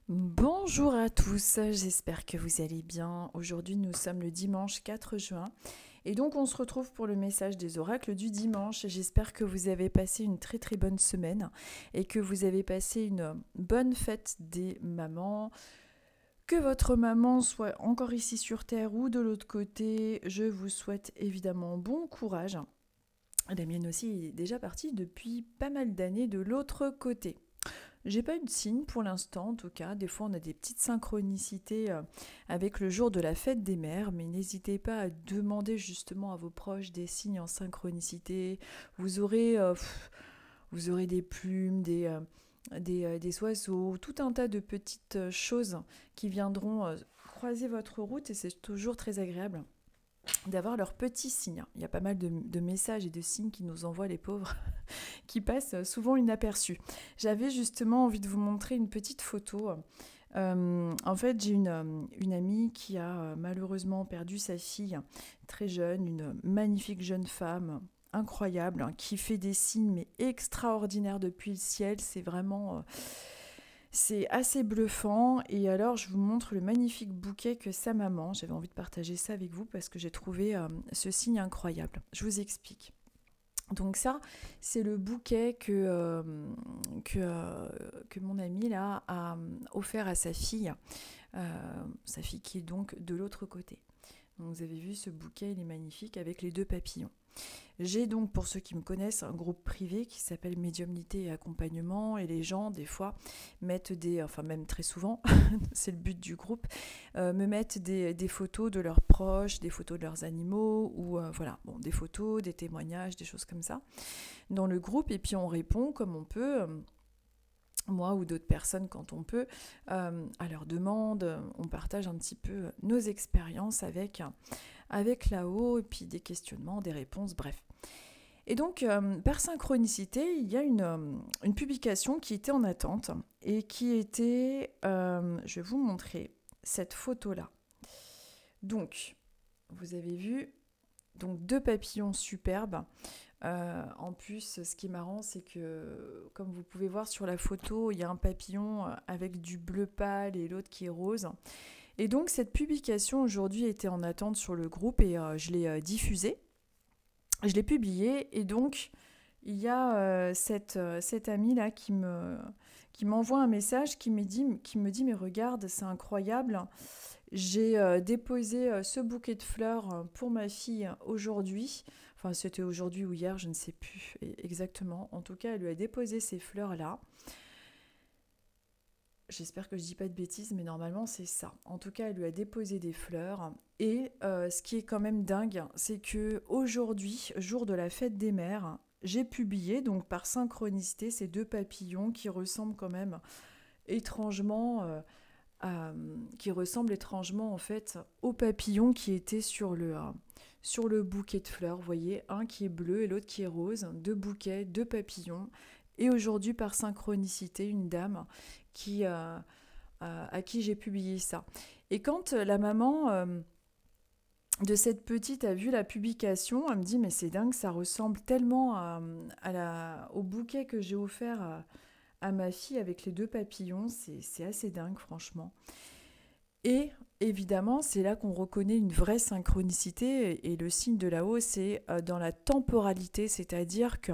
Bonjour à tous, j'espère que vous allez bien. Aujourd'hui nous sommes le dimanche 4 juin et donc on se retrouve pour le message des oracles du dimanche. J'espère que vous avez passé une très très bonne semaine et que vous avez passé une bonne fête des mamans. Que votre maman soit encore ici sur Terre ou de l'autre côté, je vous souhaite évidemment bon courage. La mienne aussi est déjà partie depuis pas mal d'années de l'autre côté. J'ai pas eu de signe pour l'instant, en tout cas. Des fois, on a des petites synchronicités avec le jour de la fête des mères, mais n'hésitez pas à demander justement à vos proches des signes en synchronicité. Vous aurez, vous aurez des plumes, des oiseaux, tout un tas de petites choses qui viendront croiser votre route et c'est toujours très agréable d'avoir leurs petits signes. Il y a pas mal de messages et de signes qui nous envoient les pauvres qui passent souvent inaperçus. J'avais justement envie de vous montrer une petite photo. En fait, j'ai une amie qui a malheureusement perdu sa fille très jeune, une magnifique jeune femme incroyable, hein, qui fait des signes mais extraordinaires depuis le ciel. C'est vraiment... c'est assez bluffant et alors je vous montre le magnifique bouquet que sa maman, j'avais envie de partager ça avec vous parce que j'ai trouvé ce signe incroyable. Je vous explique. Donc ça, c'est le bouquet que mon ami là a offert à sa fille qui est donc de l'autre côté. Donc vous avez vu ce bouquet, il est magnifique avec les deux papillons. J'ai donc, pour ceux qui me connaissent, un groupe privé qui s'appelle Médiumnité et Accompagnement et les gens, des fois, mettent enfin même très souvent, c'est le but du groupe, me mettent des photos de leurs proches, des photos de leurs animaux ou voilà, bon, des photos, des témoignages, des choses comme ça dans le groupe et puis on répond comme on peut. Moi ou d'autres personnes quand on peut, à leurs demandes, on partage un petit peu nos expériences avec là-haut, et puis des questionnements, des réponses, bref. Et donc, par synchronicité, il y a une publication qui était en attente et qui était, je vais vous montrer cette photo-là. Donc, vous avez vu, donc deux papillons superbes. En plus, ce qui est marrant, c'est que, comme vous pouvez voir sur la photo, il y a un papillon avec du bleu pâle et l'autre qui est rose. Et donc, cette publication aujourd'hui était en attente sur le groupe et je l'ai diffusée. Je l'ai publiée et donc, il y a cette amie-là qui m'envoie un message qui me dit mais regarde, c'est incroyable. J'ai déposé ce bouquet de fleurs pour ma fille aujourd'hui. Enfin, c'était aujourd'hui ou hier, je ne sais plus exactement. En tout cas, elle lui a déposé ces fleurs-là. J'espère que je ne dis pas de bêtises, mais normalement, c'est ça. En tout cas, elle lui a déposé des fleurs. Et ce qui est quand même dingue, c'est que aujourd'hui, jour de la fête des mères, j'ai publié, donc par synchronicité, ces deux papillons qui ressemblent quand même étrangement... qui ressemble étrangement en fait au papillon qui était sur le bouquet de fleurs. Vous voyez, un qui est bleu et l'autre qui est rose, deux bouquets, deux papillons. Et aujourd'hui, par synchronicité, une dame à qui j'ai publié ça. Et quand la maman de cette petite a vu la publication, elle me dit mais c'est dingue, ça ressemble tellement au bouquet que j'ai offert à ma fille avec les deux papillons, c'est assez dingue franchement. Et évidemment, c'est là qu'on reconnaît une vraie synchronicité et le signe de là-haut, c'est dans la temporalité, c'est-à-dire que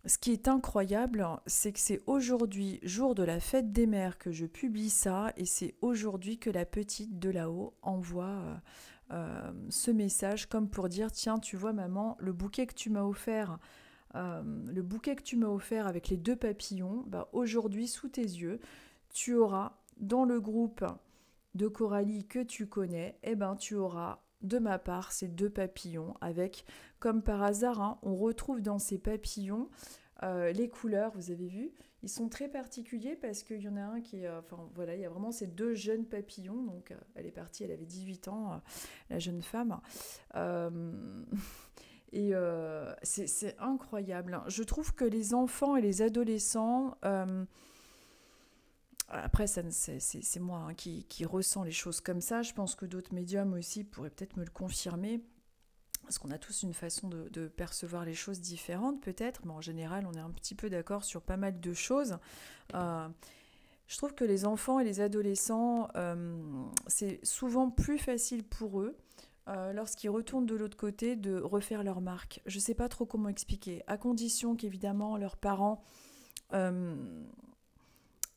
ce qui est incroyable, c'est que c'est aujourd'hui, jour de la fête des mères, que je publie ça et c'est aujourd'hui que la petite de là-haut envoie ce message comme pour dire tiens, tu vois maman, le bouquet que tu m'as offert avec les deux papillons, bah, aujourd'hui sous tes yeux, tu auras dans le groupe de Coralie que tu connais, eh ben, tu auras de ma part ces deux papillons avec, comme par hasard, hein, on retrouve dans ces papillons les couleurs, vous avez vu, ils sont très particuliers parce qu'il y en a un qui est... enfin voilà, il y a vraiment ces deux jeunes papillons, donc elle est partie, elle avait 18 ans, la jeune femme. Euh, et c'est incroyable. Je trouve que les enfants et les adolescents... après, c'est moi hein, qui ressens les choses comme ça. Je pense que d'autres médiums aussi pourraient peut-être me le confirmer. Parce qu'on a tous une façon de percevoir les choses différentes peut-être, mais en général on est un petit peu d'accord sur pas mal de choses. Euh, Je trouve que les enfants et les adolescents, c'est souvent plus facile pour eux, lorsqu'ils retournent de l'autre côté, de refaire leur marque. Je ne sais pas trop comment expliquer, à condition qu'évidemment leurs parents euh,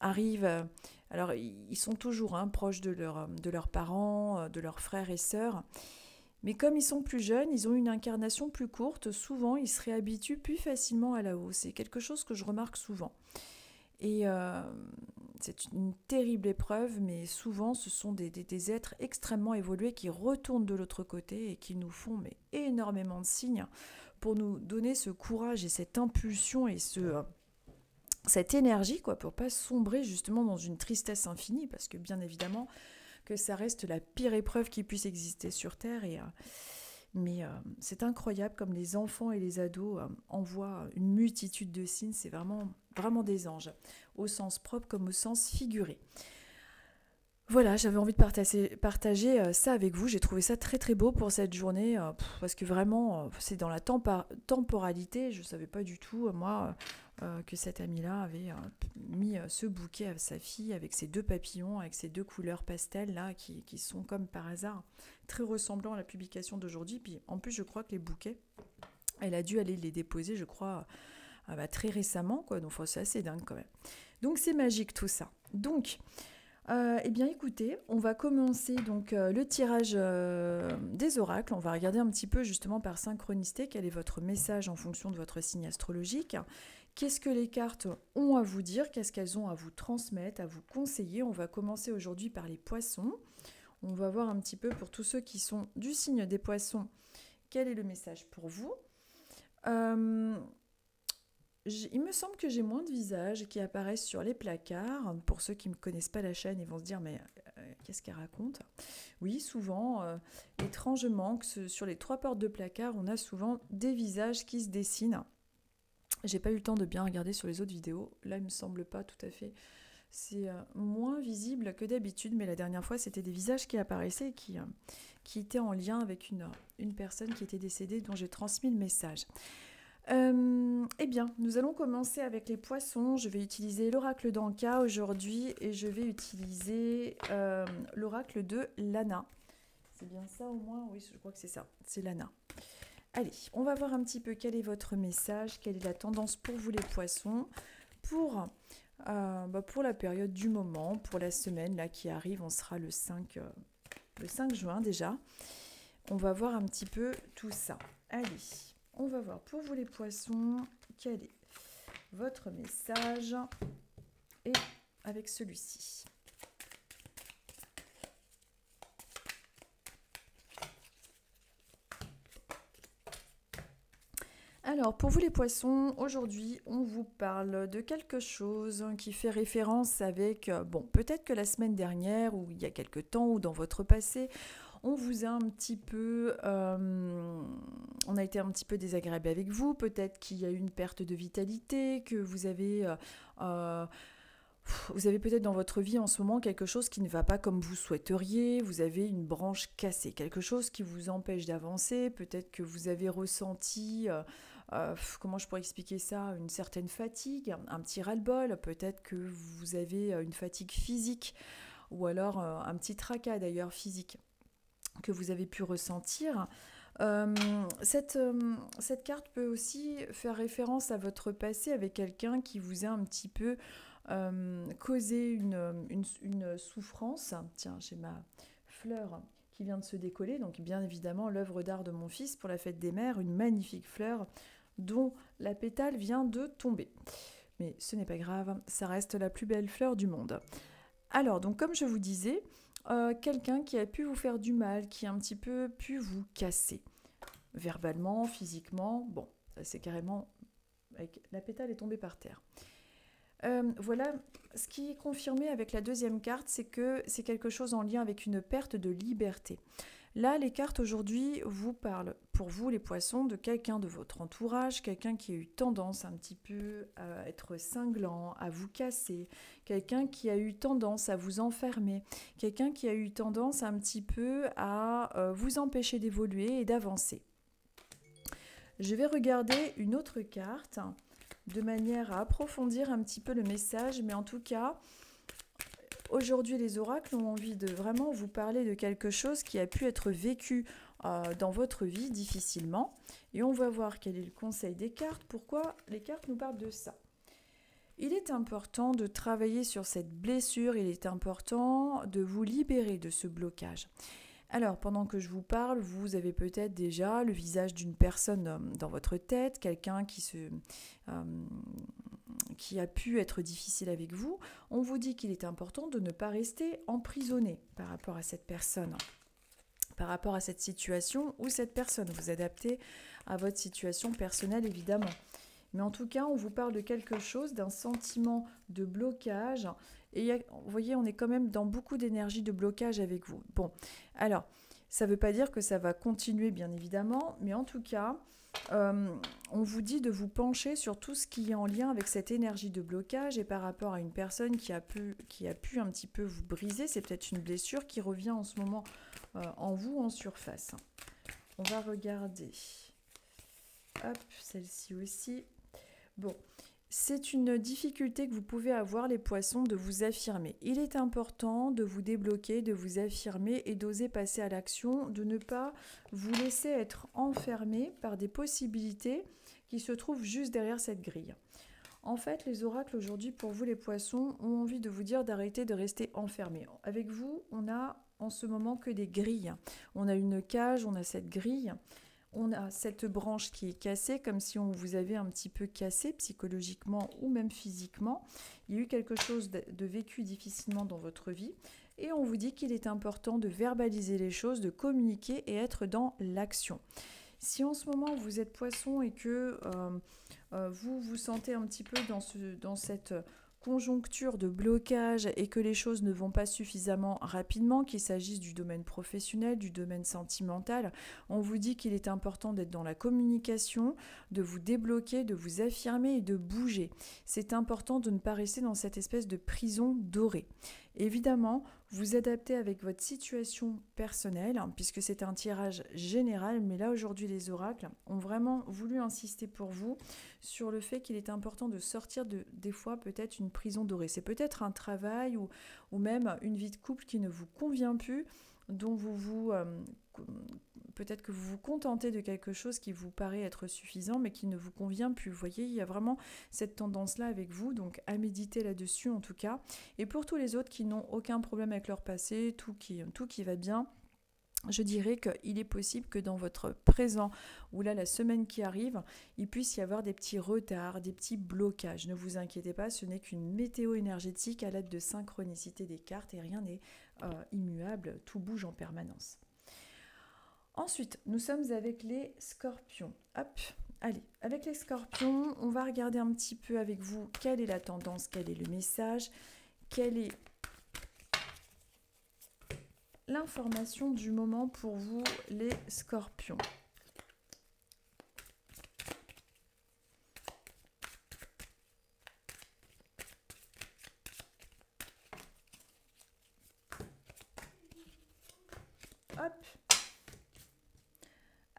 arrivent... alors, ils sont toujours proches de leurs parents, de leurs frères et sœurs, mais comme ils sont plus jeunes, ils ont une incarnation plus courte, souvent ils se réhabituent plus facilement à la hausse. C'est quelque chose que je remarque souvent. Et c'est une terrible épreuve, mais souvent ce sont des êtres extrêmement évolués qui retournent de l'autre côté et qui nous font mais, énormément de signes pour nous donner ce courage et cette impulsion et cette énergie, quoi, pour pas sombrer justement dans une tristesse infinie, parce que bien évidemment que ça reste la pire épreuve qui puisse exister sur Terre. Mais c'est incroyable comme les enfants et les ados envoient une multitude de signes, c'est vraiment, vraiment des anges, au sens propre comme au sens figuré. Voilà, j'avais envie de partager ça avec vous. J'ai trouvé ça très très beau pour cette journée, parce que vraiment, c'est dans la temporalité. Je ne savais pas du tout, moi, que cet ami-là avait mis ce bouquet à sa fille avec ses deux papillons, avec ces deux couleurs pastel là, qui sont comme par hasard très ressemblants à la publication d'aujourd'hui. Puis en plus, je crois que les bouquets, elle a dû aller les déposer, je crois, très récemment, quoi. Donc c'est assez dingue quand même. Donc c'est magique tout ça. Donc... eh bien écoutez, on va commencer donc le tirage des oracles. On va regarder un petit peu justement par synchronicité quel est votre message en fonction de votre signe astrologique. Qu'est-ce que les cartes ont à vous dire? Qu'est-ce qu'elles ont à vous transmettre, à vous conseiller? On va commencer aujourd'hui par les poissons. On va voir un petit peu pour tous ceux qui sont du signe des poissons, quel est le message pour vous. Il me semble que j'ai moins de visages qui apparaissent sur les placards. Pour ceux qui ne connaissent pas la chaîne, ils vont se dire mais qu'est-ce qu'elle raconte? Oui, souvent, étrangement, sur les 3 portes de placard, on a souvent des visages qui se dessinent. J'ai pas eu le temps de bien regarder sur les autres vidéos. Là, il me semble pas tout à fait. C'est moins visible que d'habitude, mais la dernière fois, c'était des visages qui apparaissaient et qui étaient en lien avec une personne qui était décédée dont j'ai transmis le message. Eh bien, nous allons commencer avec les poissons. Je vais utiliser l'oracle d'Anka aujourd'hui et je vais utiliser l'oracle de Lana. C'est bien ça au moins? Oui, je crois que c'est ça. C'est Lana. Allez, on va voir un petit peu quel est votre message, quelle est la tendance pour vous les poissons, pour la période du moment, pour la semaine là qui arrive. On sera le 5 juin déjà. On va voir un petit peu tout ça. Allez. On va voir pour vous les poissons, quel est votre message et avec celui-ci. Alors, pour vous les poissons, aujourd'hui, on vous parle de quelque chose qui fait référence avec, peut-être que la semaine dernière, ou il y a quelque temps, ou dans votre passé, on vous a un petit peu... on a été un petit peu désagréable avec vous, peut-être qu'il y a eu une perte de vitalité, que vous avez peut-être dans votre vie en ce moment quelque chose qui ne va pas comme vous souhaiteriez, vous avez une branche cassée, quelque chose qui vous empêche d'avancer, peut-être que vous avez ressenti... comment je pourrais expliquer ça? Une certaine fatigue, un petit ras-le-bol, peut-être que vous avez une fatigue physique, ou alors un petit tracas d'ailleurs physique que vous avez pu ressentir. Cette carte peut aussi faire référence à votre passé avec quelqu'un qui vous a un petit peu causé une souffrance. Tiens, j'ai ma fleur qui vient de se décoller, donc bien évidemment l'œuvre d'art de mon fils pour la fête des mères, une magnifique fleur dont la pétale vient de tomber. Mais ce n'est pas grave, ça reste la plus belle fleur du monde. Alors, donc comme je vous disais, quelqu'un qui a pu vous faire du mal, qui a un petit peu pu vous casser, verbalement, physiquement, bon, c'est carrément, la pétale est tombée par terre. Voilà, ce qui est confirmé avec la deuxième carte, c'est que c'est quelque chose en lien avec une perte de liberté. Là, les cartes aujourd'hui vous parlent, pour vous les poissons, de quelqu'un de votre entourage, quelqu'un qui a eu tendance un petit peu à être cinglant, à vous casser, quelqu'un qui a eu tendance à vous enfermer, quelqu'un qui a eu tendance un petit peu à vous empêcher d'évoluer et d'avancer. Je vais regarder une autre carte de manière à approfondir un petit peu le message, mais en tout cas, Aujourd'hui, les oracles ont envie de vraiment vous parler de quelque chose qui a pu être vécu dans votre vie difficilement. Et on va voir quel est le conseil des cartes, pourquoi les cartes nous parlent de ça. Il est important de travailler sur cette blessure, il est important de vous libérer de ce blocage. Alors, pendant que je vous parle, vous avez peut-être déjà le visage d'une personne dans votre tête, quelqu'un qui a pu être difficile avec vous. On vous dit qu'il est important de ne pas rester emprisonné par rapport à cette personne, par rapport à cette situation ou cette personne. Vous adaptez à votre situation personnelle, évidemment. Mais en tout cas, on vous parle de quelque chose, d'un sentiment de blocage. Et vous voyez, on est quand même dans beaucoup d'énergie de blocage avec vous. Bon, alors, ça ne veut pas dire que ça va continuer, bien évidemment. Mais en tout cas, on vous dit de vous pencher sur tout ce qui est en lien avec cette énergie de blocage. Et par rapport à une personne qui a pu un petit peu vous briser, c'est peut-être une blessure qui revient en ce moment en vous, en surface. On va regarder. Hop, celle-ci aussi. Bon, c'est une difficulté que vous pouvez avoir, les poissons, de vous affirmer. Il est important de vous débloquer, de vous affirmer et d'oser passer à l'action, de ne pas vous laisser être enfermé par des possibilités qui se trouvent juste derrière cette grille. En fait, les oracles aujourd'hui, pour vous les poissons, ont envie de vous dire d'arrêter de rester enfermé. Avec vous, on a en ce moment que des grilles. On a une cage, on a cette grille. On a cette branche qui est cassée, comme si on vous avait un petit peu cassé psychologiquement ou même physiquement. Il y a eu quelque chose de vécu difficilement dans votre vie. Et on vous dit qu'il est important de verbaliser les choses, de communiquer et être dans l'action. Si en ce moment vous êtes poisson et que vous vous sentez un petit peu dans cette conjoncture de blocage et que les choses ne vont pas suffisamment rapidement, qu'il s'agisse du domaine professionnel, du domaine sentimental, on vous dit qu'il est important d'être dans la communication, de vous débloquer, de vous affirmer et de bouger. C'est important de ne pas rester dans cette espèce de prison dorée. Évidemment, vous adaptez avec votre situation personnelle, puisque c'est un tirage général, mais là aujourd'hui les oracles ont vraiment voulu insister pour vous sur le fait qu'il est important de sortir des fois peut-être une prison dorée. C'est peut-être un travail ou même une vie de couple qui ne vous convient plus, dont peut-être que vous vous contentez de quelque chose qui vous paraît être suffisant mais qui ne vous convient plus. Vous voyez, il y a vraiment cette tendance-là avec vous, donc à méditer là-dessus en tout cas. Et pour tous les autres qui n'ont aucun problème avec leur passé, tout qui va bien, je dirais qu'il est possible que dans votre présent, ou là la semaine qui arrive, il puisse y avoir des petits retards, des petits blocages. Ne vous inquiétez pas, ce n'est qu'une météo énergétique à l'aide de synchronicité des cartes et rien n'est immuable, tout bouge en permanence. Ensuite, nous sommes avec les scorpions. Hop, allez, avec les scorpions, on va regarder un petit peu avec vous quelle est la tendance, quel est le message, quelle est l'information du moment pour vous, les scorpions. Hop.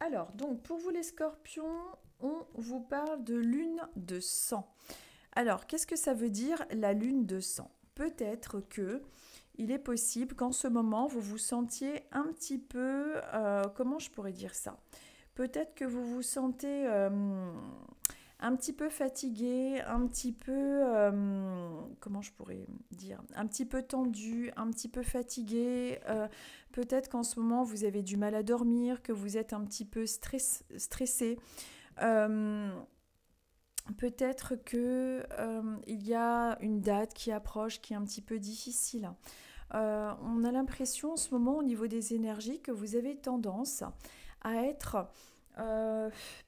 Alors, donc, pour vous les scorpions, on vous parle de lune de sang. Alors, qu'est-ce que ça veut dire, la lune de sang? Peut-être que il est possible qu'en ce moment, vous vous sentiez un petit peu... comment je pourrais dire ça? Peut-être que vous vous sentez un petit peu fatigué, un petit peu... comment je pourrais dire? Un petit peu tendu, un petit peu fatigué. Peut-être qu'en ce moment, vous avez du mal à dormir, que vous êtes un petit peu stressé. Peut-être qu'il y a une date qui approche, qui est un petit peu difficile. On a l'impression en ce moment au niveau des énergies que vous avez tendance à être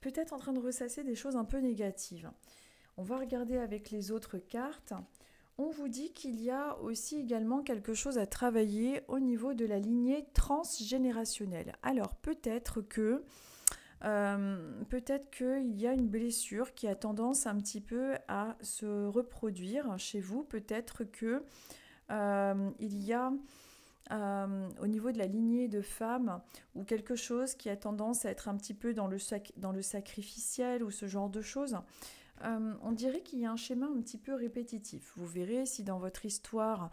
peut-être en train de ressasser des choses un peu négatives. On va regarder avec les autres cartes. On vous dit qu'il y a aussi également quelque chose à travailler au niveau de la lignée transgénérationnelle. Alors peut-être qu'il y a une blessure qui a tendance un petit peu à se reproduire chez vous. Peut-être que il y a au niveau de la lignée de femmes ou quelque chose qui a tendance à être un petit peu dans le sacrificiel ou ce genre de choses. on dirait qu'il y a un schéma un petit peu répétitif. Vous verrez si dans votre histoire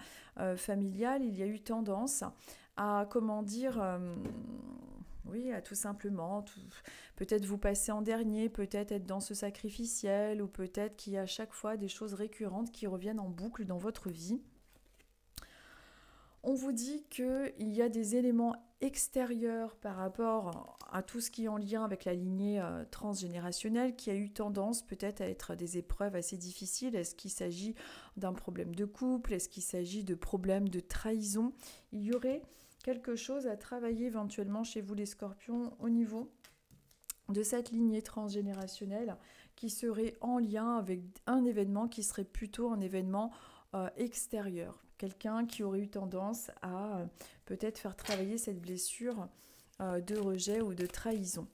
familiale, il y a eu tendance à, comment dire, oui, à tout simplement, peut-être vous passer en dernier, peut-être être dans ce sacrificiel, ou peut-être qu'il y a à chaque fois des choses récurrentes qui reviennent en boucle dans votre vie. On vous dit qu'il y a des éléments extérieurs par rapport à tout ce qui est en lien avec la lignée transgénérationnelle qui a eu tendance peut-être à être des épreuves assez difficiles. Est-ce qu'il s'agit d'un problème de couple? Est-ce qu'il s'agit de problèmes de trahison? Il y aurait quelque chose à travailler éventuellement chez vous les scorpions au niveau de cette lignée transgénérationnelle qui serait en lien avec un événement qui serait plutôt un événement extérieur. Quelqu'un qui aurait eu tendance à peut-être faire travailler cette blessure de rejet ou de trahison.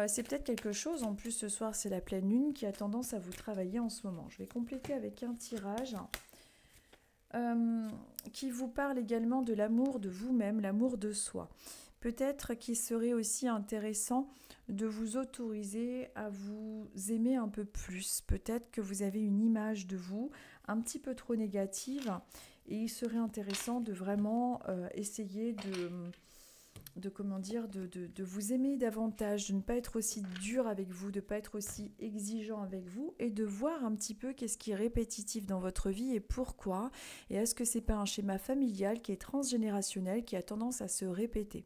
C'est peut-être quelque chose, en plus ce soir c'est la pleine lune, qui a tendance à vous travailler en ce moment. Je vais compléter avec un tirage qui vous parle également de l'amour de vous-même, l'amour de soi. Peut-être qu'il serait aussi intéressant de vous autoriser à vous aimer un peu plus. Peut-être que vous avez une image de vous un petit peu trop négative et il serait intéressant de vraiment essayer de vous aimer davantage, de ne pas être aussi dur avec vous, de ne pas être aussi exigeant avec vous et de voir un petit peu qu'est-ce qui est répétitif dans votre vie et pourquoi. Et est-ce que c'est pas un schéma familial qui est transgénérationnel qui a tendance à se répéter?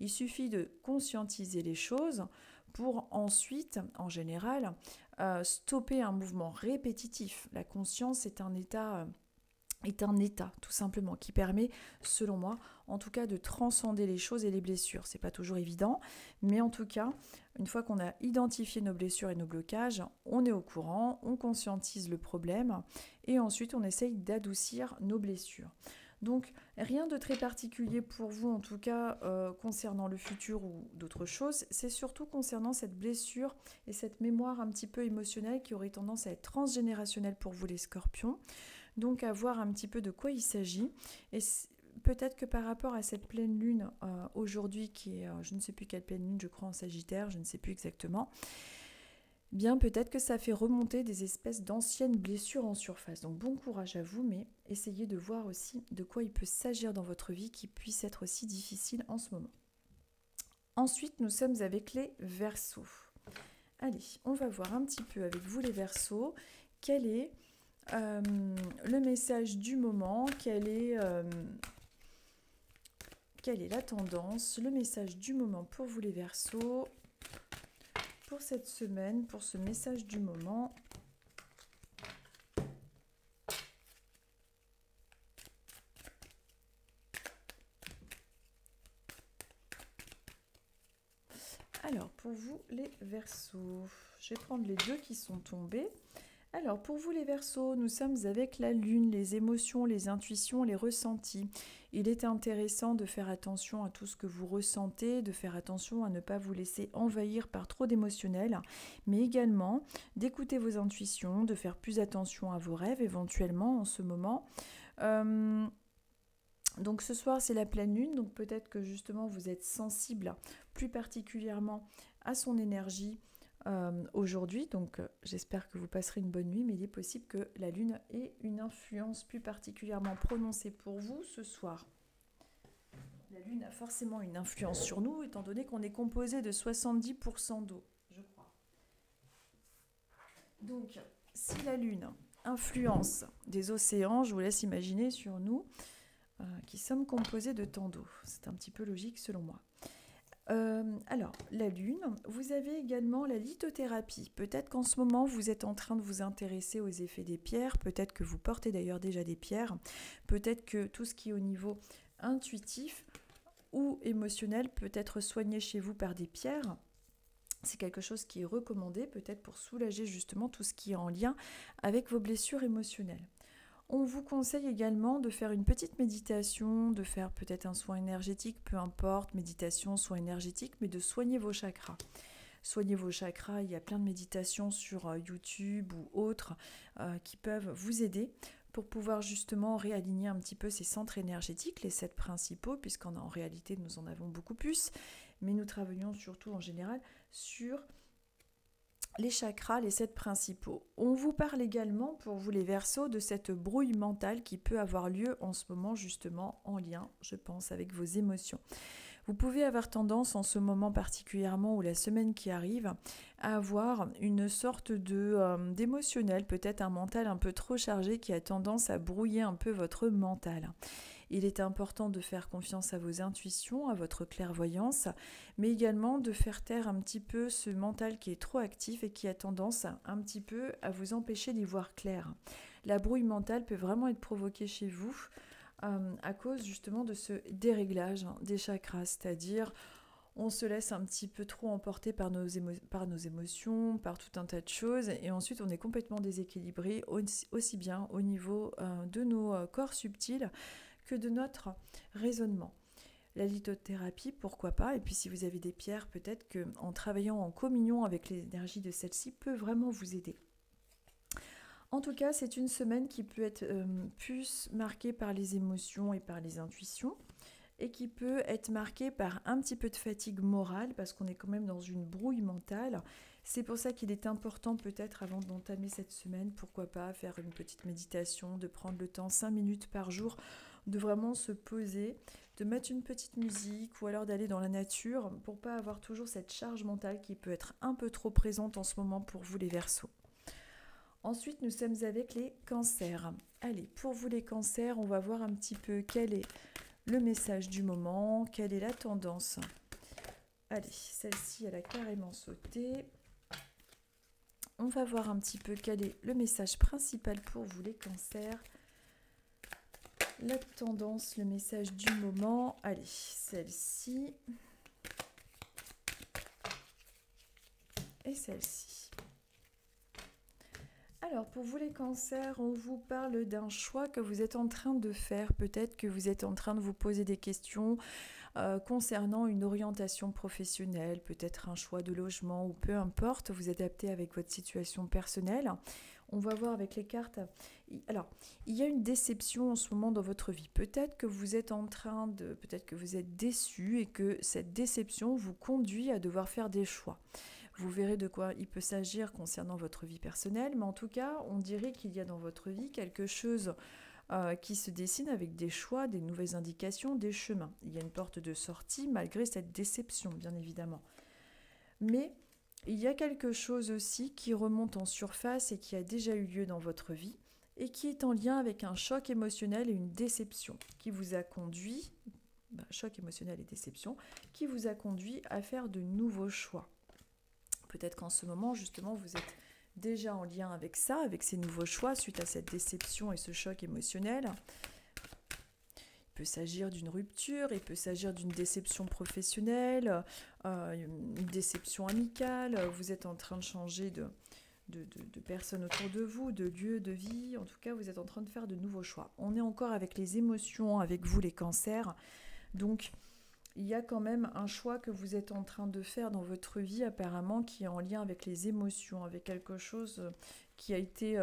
Il suffit de conscientiser les choses pour ensuite, en général, stopper un mouvement répétitif. La conscience est un état tout simplement qui permet, selon moi, en tout cas de transcender les choses et les blessures. C'est pas toujours évident, mais en tout cas, une fois qu'on a identifié nos blessures et nos blocages, on est au courant, on conscientise le problème et ensuite on essaye d'adoucir nos blessures. Donc rien de très particulier pour vous en tout cas concernant le futur ou d'autres choses, c'est surtout concernant cette blessure et cette mémoire un petit peu émotionnelle qui aurait tendance à être transgénérationnelle pour vous les scorpions. Donc à voir un petit peu de quoi il s'agit. Et peut-être que par rapport à cette pleine lune aujourd'hui, qui est, je ne sais plus quelle pleine lune, je crois en Sagittaire, je ne sais plus exactement, bien peut-être que ça fait remonter des espèces d'anciennes blessures en surface. Donc bon courage à vous, mais essayez de voir aussi de quoi il peut s'agir dans votre vie qui puisse être aussi difficile en ce moment. Ensuite, nous sommes avec les Verseaux. Allez, on va voir un petit peu avec vous les Verseaux, quel est le message du moment, quelle est la tendance, le message du moment pour vous les Verseaux, pour cette semaine, pour ce message du moment. Alors, pour vous les Verseaux, je vais prendre les deux qui sont tombés. Alors, pour vous les Verseaux, nous sommes avec la Lune, les émotions, les intuitions, les ressentis. Il est intéressant de faire attention à tout ce que vous ressentez, de faire attention à ne pas vous laisser envahir par trop d'émotionnel, mais également d'écouter vos intuitions, de faire plus attention à vos rêves éventuellement en ce moment. Donc ce soir c'est la pleine lune, donc peut-être que justement vous êtes sensible plus particulièrement à son énergie aujourd'hui, donc j'espère que vous passerez une bonne nuit, mais il est possible que la lune ait une influence plus particulièrement prononcée pour vous ce soir. La lune a forcément une influence sur nous, étant donné qu'on est composé de 70% d'eau, je crois. Donc, si la lune influence des océans, je vous laisse imaginer sur nous, qui sommes composés de tant d'eau. C'est un petit peu logique selon moi. Alors, la lune, vous avez également la lithothérapie. Peut-être qu'en ce moment, vous êtes en train de vous intéresser aux effets des pierres. Peut-être que vous portez d'ailleurs déjà des pierres. Peut-être que tout ce qui est au niveau intuitif ou émotionnel peut être soigné chez vous par des pierres. C'est quelque chose qui est recommandé, peut-être pour soulager justement tout ce qui est en lien avec vos blessures émotionnelles. On vous conseille également de faire une petite méditation, de faire peut-être un soin énergétique, peu importe, méditation, soin énergétique, mais de soigner vos chakras. Soignez vos chakras, il y a plein de méditations sur YouTube ou autres qui peuvent vous aider pour pouvoir justement réaligner un petit peu ces centres énergétiques, les 7 principaux, puisqu'en réalité nous en avons beaucoup plus, mais nous travaillons surtout en général sur les chakras, les 7 principaux. On vous parle également, pour vous les Verseaux, de cette brouille mentale qui peut avoir lieu en ce moment, justement en lien, je pense, avec vos émotions. Vous pouvez avoir tendance en ce moment particulièrement, ou la semaine qui arrive, à avoir une sorte d'émotionnel, peut-être un mental un peu trop chargé qui a tendance à brouiller un peu votre mental. Il est important de faire confiance à vos intuitions, à votre clairvoyance, mais également de faire taire un petit peu ce mental qui est trop actif et qui a tendance un petit peu à vous empêcher d'y voir clair. La brouille mentale peut vraiment être provoquée chez vous à cause justement de ce déréglage des chakras, c'est-à-dire on se laisse un petit peu trop emporter par nos émotions, par tout un tas de choses, et ensuite on est complètement déséquilibré, aussi bien au niveau de nos corps subtils que de notre raisonnement. La lithothérapie, pourquoi pas, et puis si vous avez des pierres, peut-être qu'en travaillant en communion avec l'énergie de celle-ci peut vraiment vous aider. En tout cas, c'est une semaine qui peut être plus marquée par les émotions et par les intuitions, et qui peut être marquée par un petit peu de fatigue morale, parce qu'on est quand même dans une brouille mentale. C'est pour ça qu'il est important, peut-être avant d'entamer cette semaine, pourquoi pas faire une petite méditation, de prendre le temps 5 minutes par jour, de vraiment se poser, de mettre une petite musique ou alors d'aller dans la nature pour pas avoir toujours cette charge mentale qui peut être un peu trop présente en ce moment pour vous les Verseaux. Ensuite, nous sommes avec les cancers. Allez, pour vous les cancers, on va voir un petit peu quel est le message du moment, quelle est la tendance. Allez, celle-ci, elle a carrément sauté. On va voir un petit peu quel est le message principal pour vous les cancers. La tendance, le message du moment. Allez, celle-ci. Et celle-ci. Alors, pour vous les cancers, on vous parle d'un choix que vous êtes en train de faire. Peut-être que vous êtes en train de vous poser des questions concernant une orientation professionnelle, peut-être un choix de logement ou peu importe, vous adaptez avec votre situation personnelle. On va voir avec les cartes. Alors, il y a une déception en ce moment dans votre vie. Peut-être que vous êtes peut-être que vous êtes déçu et que cette déception vous conduit à devoir faire des choix. Vous verrez de quoi il peut s'agir concernant votre vie personnelle, mais en tout cas, on dirait qu'il y a dans votre vie quelque chose qui se dessine avec des choix, des nouvelles indications, des chemins. Il y a une porte de sortie malgré cette déception, bien évidemment. Mais il y a quelque chose aussi qui remonte en surface et qui a déjà eu lieu dans votre vie et qui est en lien avec un choc émotionnel et une déception qui vous a conduit, choc émotionnel et déception, qui vous a conduit à faire de nouveaux choix. Peut-être qu'en ce moment, justement, vous êtes déjà en lien avec ça, avec ces nouveaux choix suite à cette déception et ce choc émotionnel. Il peut s'agir d'une rupture, il peut s'agir d'une déception professionnelle, une déception amicale, vous êtes en train de changer de personnes autour de vous, de lieux de vie, en tout cas vous êtes en train de faire de nouveaux choix. On est encore avec les émotions, avec vous les cancers, donc il y a quand même un choix que vous êtes en train de faire dans votre vie apparemment qui est en lien avec les émotions, avec quelque chose qui a été,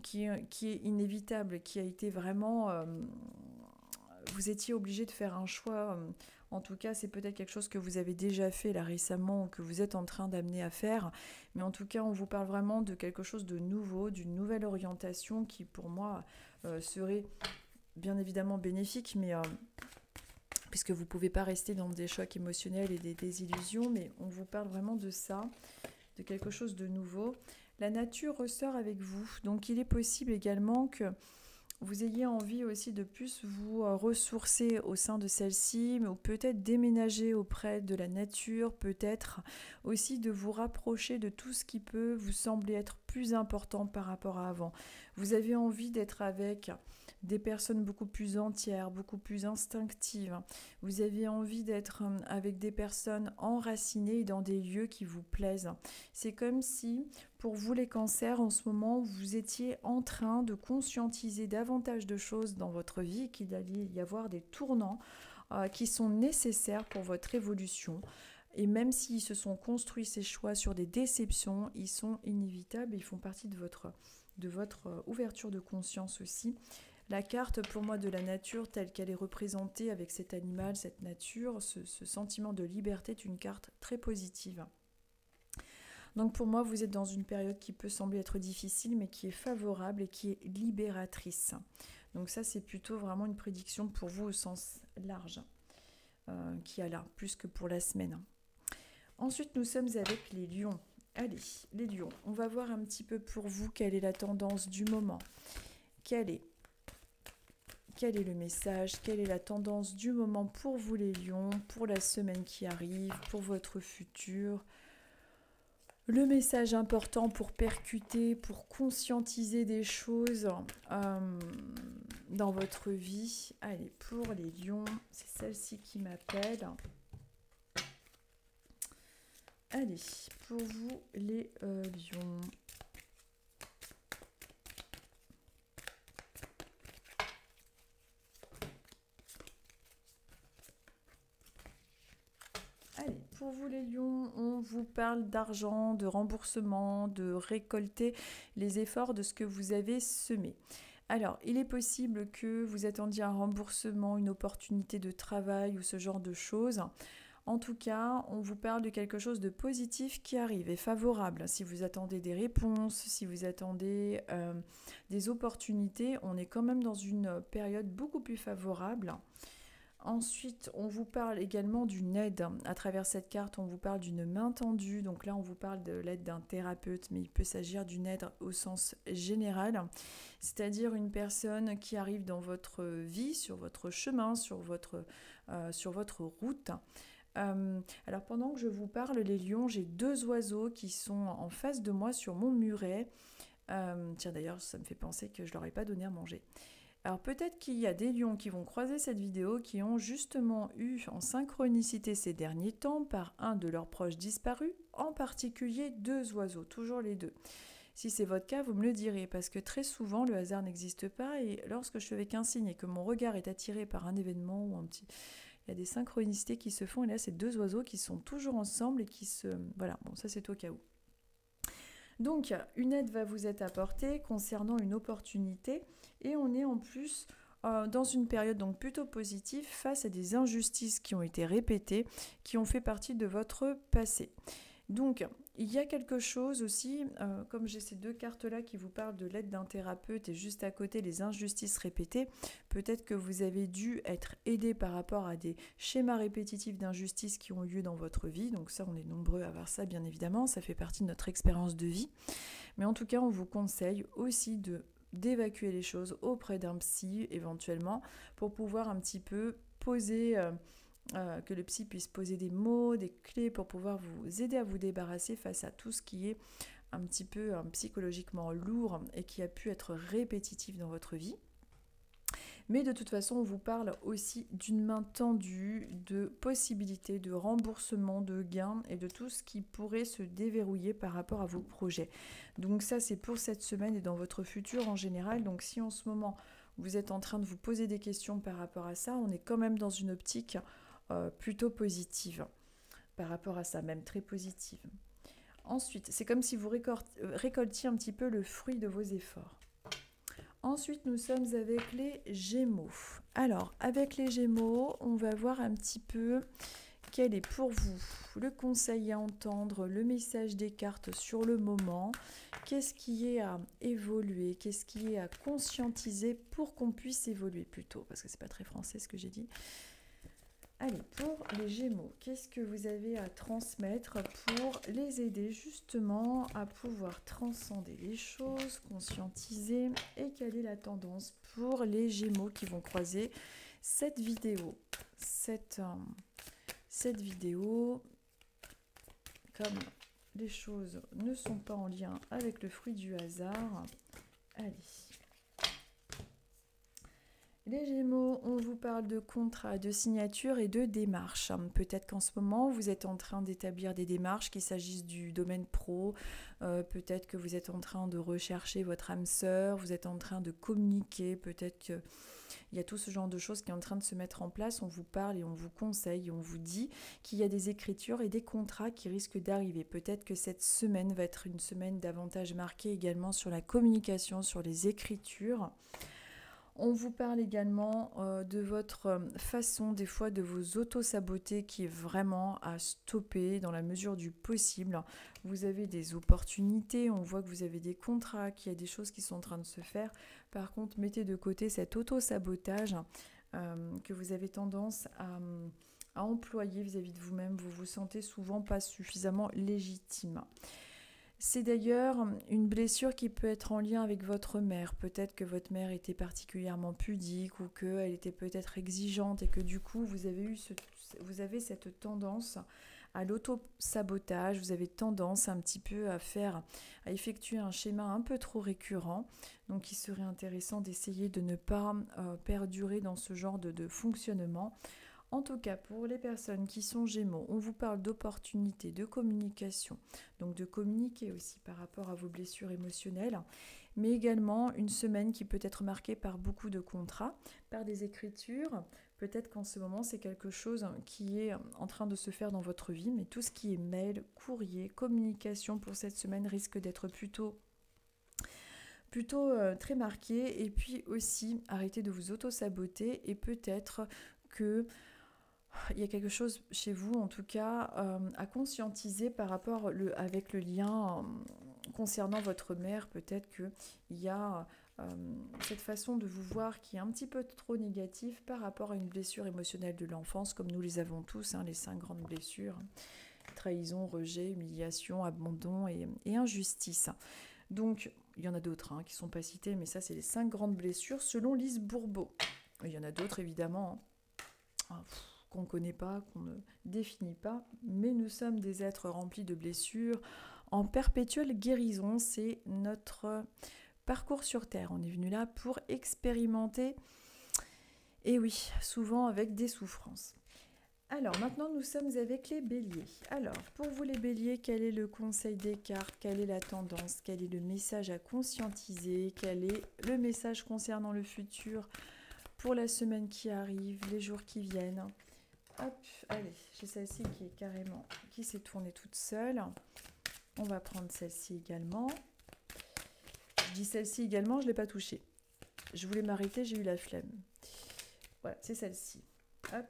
qui est inévitable, qui a été vraiment... vous étiez obligé de faire un choix, en tout cas c'est peut-être quelque chose que vous avez déjà fait là récemment ou que vous êtes en train d'amener à faire, mais en tout cas on vous parle vraiment de quelque chose de nouveau, d'une nouvelle orientation qui pour moi serait bien évidemment bénéfique, mais... puisque vous ne pouvez pas rester dans des chocs émotionnels et des désillusions, mais on vous parle vraiment de ça, de quelque chose de nouveau. La nature ressort avec vous, donc il est possible également que vous ayez envie aussi de plus vous ressourcer au sein de celle-ci, ou peut-être déménager auprès de la nature, peut-être aussi de vous rapprocher de tout ce qui peut vous sembler être plus important par rapport à avant. Vous avez envie d'être avec des personnes beaucoup plus entières, beaucoup plus instinctives. Vous avez envie d'être avec des personnes enracinées dans des lieux qui vous plaisent. C'est comme si, pour vous les cancers, en ce moment, vous étiez en train de conscientiser davantage de choses dans votre vie, qu'il allait y avoir des tournants qui sont nécessaires pour votre évolution. Et même s'ils se sont construits ces choix sur des déceptions, ils sont inévitables, ils font partie de votre ouverture de conscience aussi. La carte, pour moi, de la nature, telle qu'elle est représentée avec cet animal, cette nature, ce sentiment de liberté est une carte très positive. Donc pour moi, vous êtes dans une période qui peut sembler être difficile, mais qui est favorable et qui est libératrice. Donc ça, c'est plutôt vraiment une prédiction pour vous au sens large, qui a là, plus que pour la semaine. Ensuite, nous sommes avec les lions. Allez, les lions, on va voir un petit peu pour vous quelle est la tendance du moment. Quel est le message, quelle est la tendance du moment pour vous les lions, pour la semaine qui arrive, pour votre futur. Le message important pour percuter, pour conscientiser des choses dans votre vie. Allez, pour les lions, c'est celle-ci qui m'appelle. Allez, pour vous les lions. Allez, pour vous les lions, on vous parle d'argent, de remboursement, de récolter les efforts de ce que vous avez semé. Alors, il est possible que vous attendiez un remboursement, une opportunité de travail ou ce genre de choses. En tout cas, on vous parle de quelque chose de positif qui arrive et favorable. Si vous attendez des réponses, si vous attendez des opportunités, on est quand même dans une période beaucoup plus favorable. Ensuite, on vous parle également d'une aide. À travers cette carte, on vous parle d'une main tendue. Donc là, on vous parle de l'aide d'un thérapeute, mais il peut s'agir d'une aide au sens général. C'est-à-dire une personne qui arrive dans votre vie, sur votre chemin, sur votre route. Alors pendant que je vous parle, les lions, j'ai 2 oiseaux qui sont en face de moi sur mon muret. Tiens, d'ailleurs, ça me fait penser que je ne leur ai pas donné à manger. Alors peut-être qu'il y a des lions qui vont croiser cette vidéo qui ont justement eu en synchronicité ces derniers temps par un de leurs proches disparus, en particulier 2 oiseaux, toujours les 2. Si c'est votre cas, vous me le direz, parce que très souvent le hasard n'existe pas et lorsque je fais qu'un signe et que mon regard est attiré par un événement ou un petit... Il y a des synchronicités qui se font et là c'est 2 oiseaux qui sont toujours ensemble et qui se... Voilà, bon ça c'est au cas où. Donc une aide va vous être apportée concernant une opportunité et on est en plus dans une période donc plutôt positive face à des injustices qui ont été répétées, qui ont fait partie de votre passé. Donc, il y a quelque chose aussi, comme j'ai ces 2 cartes-là qui vous parlent de l'aide d'un thérapeute et juste à côté les injustices répétées, peut-être que vous avez dû être aidé par rapport à des schémas répétitifs d'injustice qui ont eu lieu dans votre vie. Donc ça, on est nombreux à voir ça, bien évidemment, ça fait partie de notre expérience de vie. Mais en tout cas, on vous conseille aussi d'évacuer les choses auprès d'un psy, éventuellement, pour pouvoir un petit peu poser... que le psy puisse poser des mots, des clés pour pouvoir vous aider à vous débarrasser face à tout ce qui est un petit peu psychologiquement lourd et qui a pu être répétitif dans votre vie. Mais de toute façon, on vous parle aussi d'une main tendue, de possibilités, de remboursement, de gains et de tout ce qui pourrait se déverrouiller par rapport à vos projets. Donc ça, c'est pour cette semaine et dans votre futur en général. Donc si en ce moment, vous êtes en train de vous poser des questions par rapport à ça, on est quand même dans une optique plutôt positive par rapport à ça, même très positive. Ensuite, c'est comme si vous récoltiez un petit peu le fruit de vos efforts. Ensuite, nous sommes avec les Gémeaux. Alors, avec les Gémeaux, on va voir un petit peu quel est pour vous le conseil à entendre, le message des cartes sur le moment. Qu'est-ce qui est à évoluer, qu'est-ce qui est à conscientiser pour qu'on puisse évoluer plutôt, parce que c'est pas très français ce que j'ai dit. Allez, pour les Gémeaux, qu'est-ce que vous avez à transmettre pour les aider justement à pouvoir transcender les choses, conscientiser et quelle est la tendance pour les Gémeaux qui vont croiser cette vidéo. Cette vidéo, comme les choses ne sont pas en lien avec le fruit du hasard, allez. Les Gémeaux, on vous parle de contrats, de signatures et de démarches. Peut-être qu'en ce moment, vous êtes en train d'établir des démarches, qu'il s'agisse du domaine pro, peut-être que vous êtes en train de rechercher votre âme sœur, vous êtes en train de communiquer, peut-être qu'il y a tout ce genre de choses qui est en train de se mettre en place. On vous parle et on vous conseille, on vous dit qu'il y a des écritures et des contrats qui risquent d'arriver. Peut-être que cette semaine va être une semaine davantage marquée également sur la communication, sur les écritures. On vous parle également de votre façon, des fois, de vous auto-saboter qui est vraiment à stopper dans la mesure du possible. Vous avez des opportunités, on voit que vous avez des contrats, qu'il y a des choses qui sont en train de se faire. Par contre, mettez de côté cet auto-sabotage que vous avez tendance à employer vis-à-vis de vous-même. Vous vous sentez souvent pas suffisamment légitime. C'est d'ailleurs une blessure qui peut être en lien avec votre mère. Peut-être que votre mère était particulièrement pudique ou qu'elle était peut-être exigeante et que du coup vous avez cette tendance à l'auto-sabotage, vous avez tendance un petit peu à effectuer un schéma un peu trop récurrent. Donc il serait intéressant d'essayer de ne pas perdurer dans ce genre de fonctionnement. En tout cas, pour les personnes qui sont Gémeaux, on vous parle d'opportunités, de communication, donc de communiquer aussi par rapport à vos blessures émotionnelles, mais également une semaine qui peut être marquée par beaucoup de contrats, par des écritures. Peut-être qu'en ce moment, c'est quelque chose qui est en train de se faire dans votre vie, mais tout ce qui est mail, courrier, communication pour cette semaine risque d'être plutôt très marqué. Et puis aussi, arrêtez de vous auto-saboter et peut-être que il y a quelque chose chez vous, en tout cas, à conscientiser par rapport avec le lien concernant votre mère. Peut-être qu'il y a cette façon de vous voir qui est un petit peu trop négative par rapport à une blessure émotionnelle de l'enfance, comme nous les avons tous, les 5 grandes blessures. Trahison, rejet, humiliation, abandon et injustice. Donc, il y en a d'autres qui ne sont pas citées, mais ça, c'est les 5 grandes blessures selon Lise Bourbeau. Il y en a d'autres, évidemment, qu'on ne connaît pas, qu'on ne définit pas, mais nous sommes des êtres remplis de blessures, en perpétuelle guérison. C'est notre parcours sur Terre. On est venu là pour expérimenter, et oui, souvent avec des souffrances. Alors, maintenant, nous sommes avec les béliers. Alors, pour vous les béliers, quel est le conseil des cartes? Quelle est la tendance? Quel est le message à conscientiser? Quel est le message concernant le futur pour la semaine qui arrive, les jours qui viennent? Hop, allez, j'ai celle-ci qui s'est tournée toute seule. On va prendre celle-ci également. Je dis celle-ci également, je ne l'ai pas touchée. Je voulais m'arrêter, j'ai eu la flemme. Voilà, c'est celle-ci. Hop,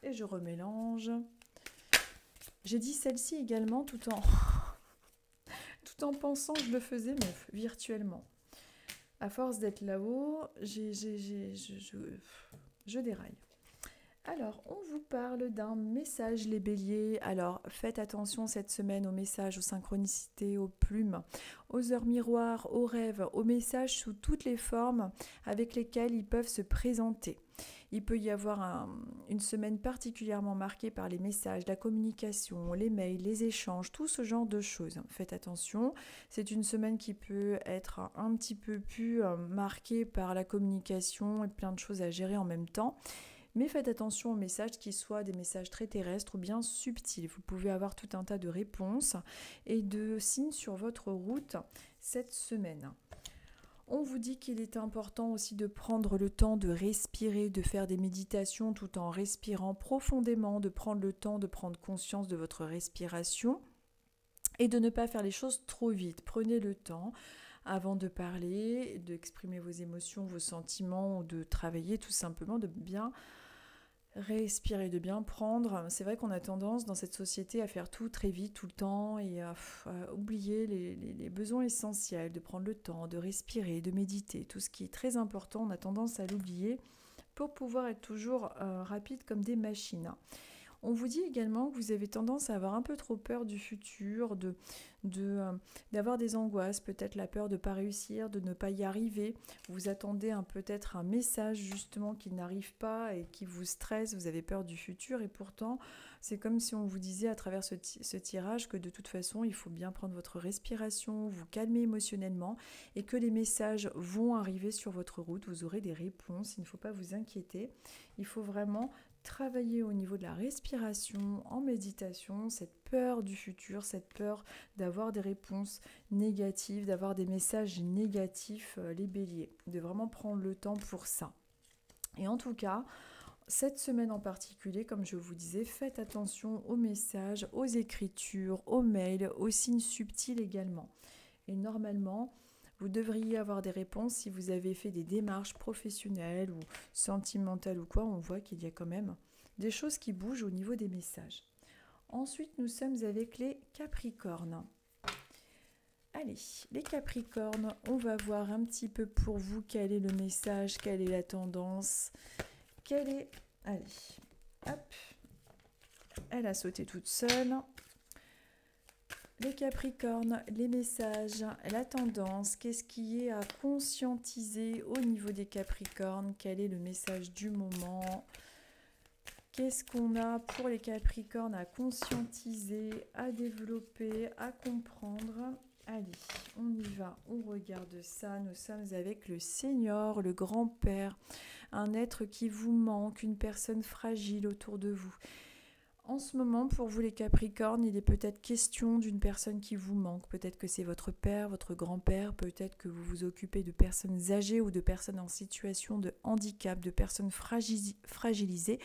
et je remélange. J'ai dit celle-ci également tout en pensant que je le faisais, mais virtuellement. À force d'être là-haut, je déraille. Alors, on vous parle d'un message, les béliers. Alors, faites attention cette semaine aux messages, aux synchronicités, aux plumes, aux heures miroirs, aux rêves, aux messages sous toutes les formes avec lesquelles ils peuvent se présenter. Il peut y avoir une semaine particulièrement marquée par les messages, la communication, les mails, les échanges, tout ce genre de choses. Faites attention, c'est une semaine qui peut être un petit peu plus marquée par la communication et plein de choses à gérer en même temps. Mais faites attention aux messages qui soient des messages très terrestres ou bien subtils. Vous pouvez avoir tout un tas de réponses et de signes sur votre route cette semaine. On vous dit qu'il est important aussi de prendre le temps de respirer, de faire des méditations tout en respirant profondément, de prendre le temps de prendre conscience de votre respiration et de ne pas faire les choses trop vite. Prenez le temps avant de parler, d'exprimer vos émotions, vos sentiments ou de travailler tout simplement, de bien respirer, de bien prendre. C'est vrai qu'on a tendance dans cette société à faire tout très vite, tout le temps, et à oublier les besoins essentiels, de prendre le temps, de respirer, de méditer. Tout ce qui est très important, on a tendance à l'oublier pour pouvoir être toujours rapide comme des machines. On vous dit également que vous avez tendance à avoir un peu trop peur du futur, d'avoir des angoisses, peut-être la peur de ne pas réussir, de ne pas y arriver. Vous attendez peut-être un message justement qui n'arrive pas et qui vous stresse, vous avez peur du futur et pourtant c'est comme si on vous disait à travers ce tirage que de toute façon il faut bien prendre votre respiration, vous calmer émotionnellement et que les messages vont arriver sur votre route, vous aurez des réponses, il ne faut pas vous inquiéter, il faut vraiment travailler au niveau de la respiration, en méditation, cette peur du futur, cette peur d'avoir des réponses négatives, d'avoir des messages négatifs, les béliers, de vraiment prendre le temps pour ça. Et en tout cas, cette semaine en particulier, comme je vous disais, faites attention aux messages, aux écritures, aux mails, aux signes subtils également. Et normalement, Vous devriez avoir des réponses si vous avez fait des démarches professionnelles ou sentimentales ou quoi. On voit qu'il y a quand même des choses qui bougent au niveau des messages. Ensuite, nous sommes avec les Capricornes. Allez, les Capricornes, on va voir un petit peu pour vous quel est le message, quelle est la tendance, quelle est... Allez, hop, elle a sauté toute seule. Les Capricornes, les messages, la tendance, qu'est-ce qui est à conscientiser au niveau des Capricornes, quel est le message du moment, qu'est-ce qu'on a pour les Capricornes à conscientiser, à développer, à comprendre. Allez, on y va, on regarde ça. Nous sommes avec le Seigneur, le grand-père, un être qui vous manque, une personne fragile autour de vous. En ce moment, pour vous les Capricornes, il est peut-être question d'une personne qui vous manque. Peut-être que c'est votre père, votre grand-père, peut-être que vous vous occupez de personnes âgées ou de personnes en situation de handicap, de personnes fragilisées.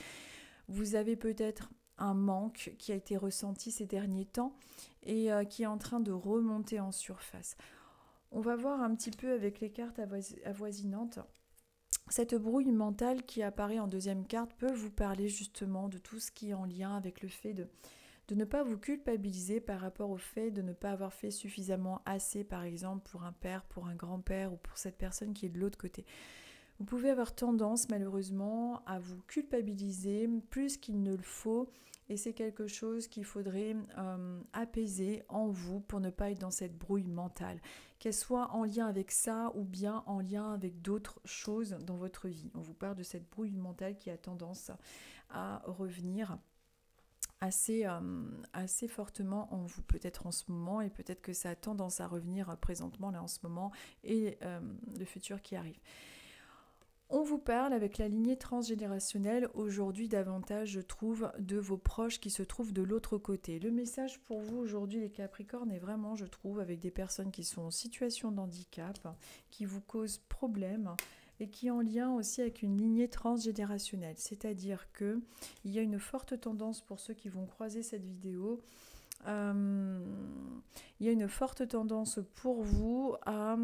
Vous avez peut-être un manque qui a été ressenti ces derniers temps et qui est en train de remonter en surface. On va voir un petit peu avec les cartes avoisinantes. Cette brouille mentale qui apparaît en deuxième carte peut vous parler justement de tout ce qui est en lien avec le fait de ne pas vous culpabiliser par rapport au fait de ne pas avoir fait suffisamment assez, par exemple pour un père, pour un grand-père ou pour cette personne qui est de l'autre côté. Vous pouvez avoir tendance malheureusement à vous culpabiliser plus qu'il ne le faut et c'est quelque chose qu'il faudrait apaiser en vous pour ne pas être dans cette brouille mentale, qu'elle soit en lien avec ça ou bien en lien avec d'autres choses dans votre vie. On vous parle de cette brouille mentale qui a tendance à revenir assez fortement en vous, peut-être en ce moment, et peut-être que ça a tendance à revenir présentement là en ce moment et le futur qui arrive. On vous parle avec la lignée transgénérationnelle aujourd'hui davantage, je trouve, de vos proches qui se trouvent de l'autre côté. Le message pour vous aujourd'hui les Capricornes est vraiment, je trouve, avec des personnes qui sont en situation de handicap, qui vous causent problème et qui est en lien aussi avec une lignée transgénérationnelle. C'est-à-dire qu'il y a une forte tendance pour ceux qui vont croiser cette vidéo. Il y a une forte tendance pour vous à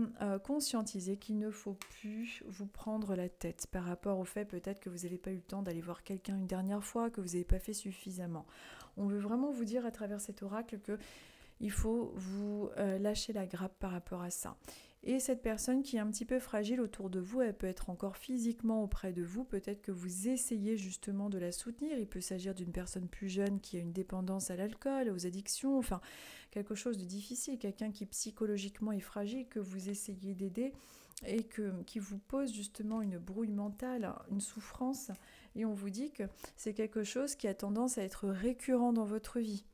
conscientiser qu'il ne faut plus vous prendre la tête par rapport au fait peut-être que vous n'avez pas eu le temps d'aller voir quelqu'un une dernière fois, que vous n'avez pas fait suffisamment. On veut vraiment vous dire à travers cet oracle que il faut vous lâcher la grappe par rapport à ça. Et cette personne qui est un petit peu fragile autour de vous, elle peut être encore physiquement auprès de vous. Peut-être que vous essayez justement de la soutenir. Il peut s'agir d'une personne plus jeune qui a une dépendance à l'alcool, aux addictions, enfin quelque chose de difficile. Quelqu'un qui psychologiquement est fragile, que vous essayez d'aider et qui vous pose justement une brouille mentale, une souffrance. Et on vous dit que c'est quelque chose qui a tendance à être récurrent dans votre vie.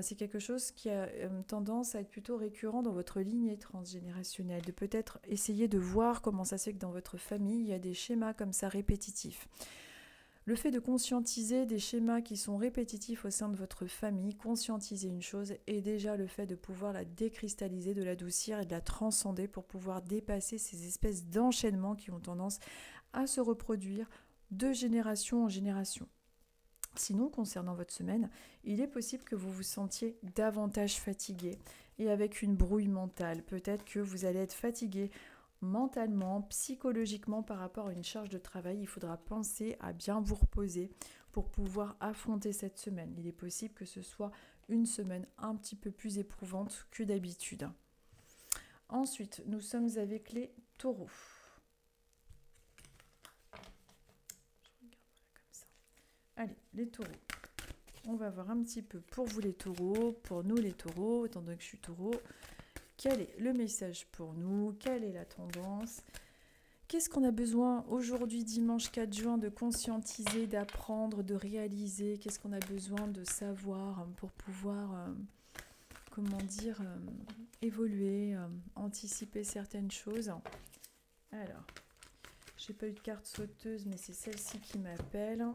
C'est quelque chose qui a tendance à être plutôt récurrent dans votre lignée transgénérationnelle, de peut-être essayer de voir comment ça se fait que dans votre famille, il y a des schémas comme ça répétitifs. Le fait de conscientiser des schémas qui sont répétitifs au sein de votre famille, conscientiser une chose, est déjà le fait de pouvoir la décristalliser, de l'adoucir et de la transcender pour pouvoir dépasser ces espèces d'enchaînements qui ont tendance à se reproduire de génération en génération. Sinon, concernant votre semaine, il est possible que vous vous sentiez davantage fatigué et avec une brouille mentale. Peut-être que vous allez être fatigué mentalement, psychologiquement par rapport à une charge de travail. Il faudra penser à bien vous reposer pour pouvoir affronter cette semaine. Il est possible que ce soit une semaine un petit peu plus éprouvante que d'habitude. Ensuite, nous sommes avec les taureaux. Allez, les taureaux. On va voir un petit peu pour vous les taureaux, pour nous les taureaux, étant donné que je suis taureau. Quel est le message pour nous? Quelle est la tendance? Qu'est-ce qu'on a besoin aujourd'hui, dimanche 4 juin, de conscientiser, d'apprendre, de réaliser? Qu'est-ce qu'on a besoin de savoir pour pouvoir, évoluer, anticiper certaines choses? Alors, j'ai pas eu de carte sauteuse, mais c'est celle-ci qui m'appelle.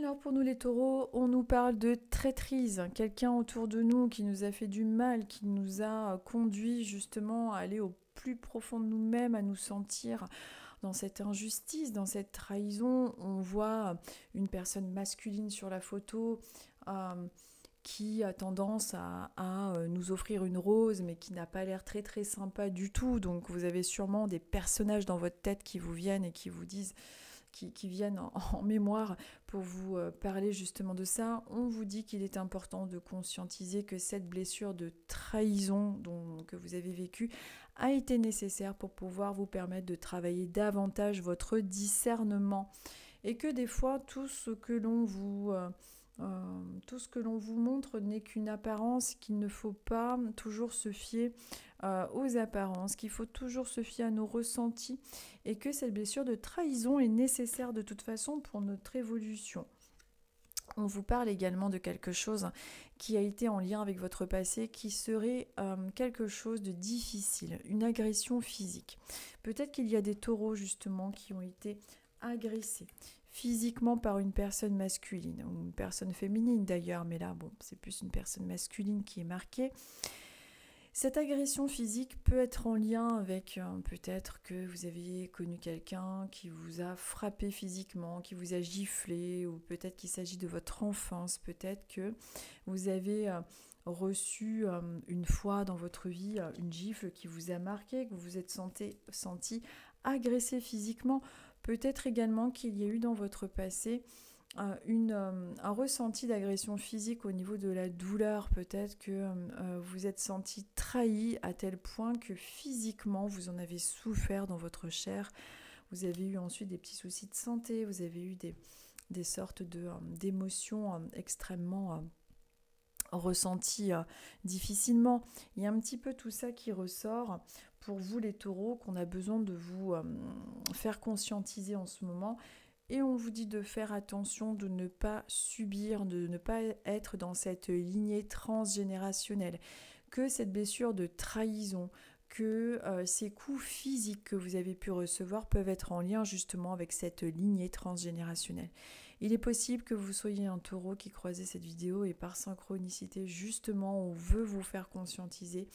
Alors pour nous les taureaux, on nous parle de traîtrise, quelqu'un autour de nous qui nous a fait du mal, qui nous a conduit justement à aller au plus profond de nous-mêmes, à nous sentir dans cette injustice, dans cette trahison. On voit une personne masculine sur la photo qui a tendance à nous offrir une rose, mais qui n'a pas l'air très très sympa du tout. Donc vous avez sûrement des personnages dans votre tête qui vous viennent et qui vous disent, qui viennent en mémoire pour vous parler justement de ça. On vous dit qu'il est important de conscientiser que cette blessure de trahison que vous avez vécue a été nécessaire pour pouvoir vous permettre de travailler davantage votre discernement. Et que des fois, tout ce que l'on vous montre n'est qu'une apparence, qu'il ne faut pas toujours se fier aux apparences, qu'il faut toujours se fier à nos ressentis et que cette blessure de trahison est nécessaire de toute façon pour notre évolution. On vous parle également de quelque chose qui a été en lien avec votre passé, qui serait quelque chose de difficile, une agression physique. Peut-être qu'il y a des taureaux justement qui ont été agressés physiquement par une personne masculine, ou une personne féminine d'ailleurs, mais là, bon, c'est plus une personne masculine qui est marquée. Cette agression physique peut être en lien avec peut-être que vous avez connu quelqu'un qui vous a frappé physiquement, qui vous a giflé, ou peut-être qu'il s'agit de votre enfance, peut-être que vous avez reçu une fois dans votre vie une gifle qui vous a marqué, que vous vous êtes senti agressé physiquement. Peut-être également qu'il y a eu dans votre passé un ressenti d'agression physique au niveau de la douleur. Peut-être que vous êtes senti trahi à tel point que physiquement vous en avez souffert dans votre chair. Vous avez eu ensuite des petits soucis de santé, vous avez eu des sortes d'émotions extrêmement ressenties difficilement. Il y a un petit peu tout ça qui ressort pour vous les taureaux, qu'on a besoin de vous faire conscientiser en ce moment. Et on vous dit de faire attention, de ne pas subir, de ne pas être dans cette lignée transgénérationnelle. Que cette blessure de trahison, que ces coups physiques que vous avez pu recevoir peuvent être en lien justement avec cette lignée transgénérationnelle. Il est possible que vous soyez un taureau qui croisez cette vidéo et par synchronicité, justement, on veut vous faire conscientiser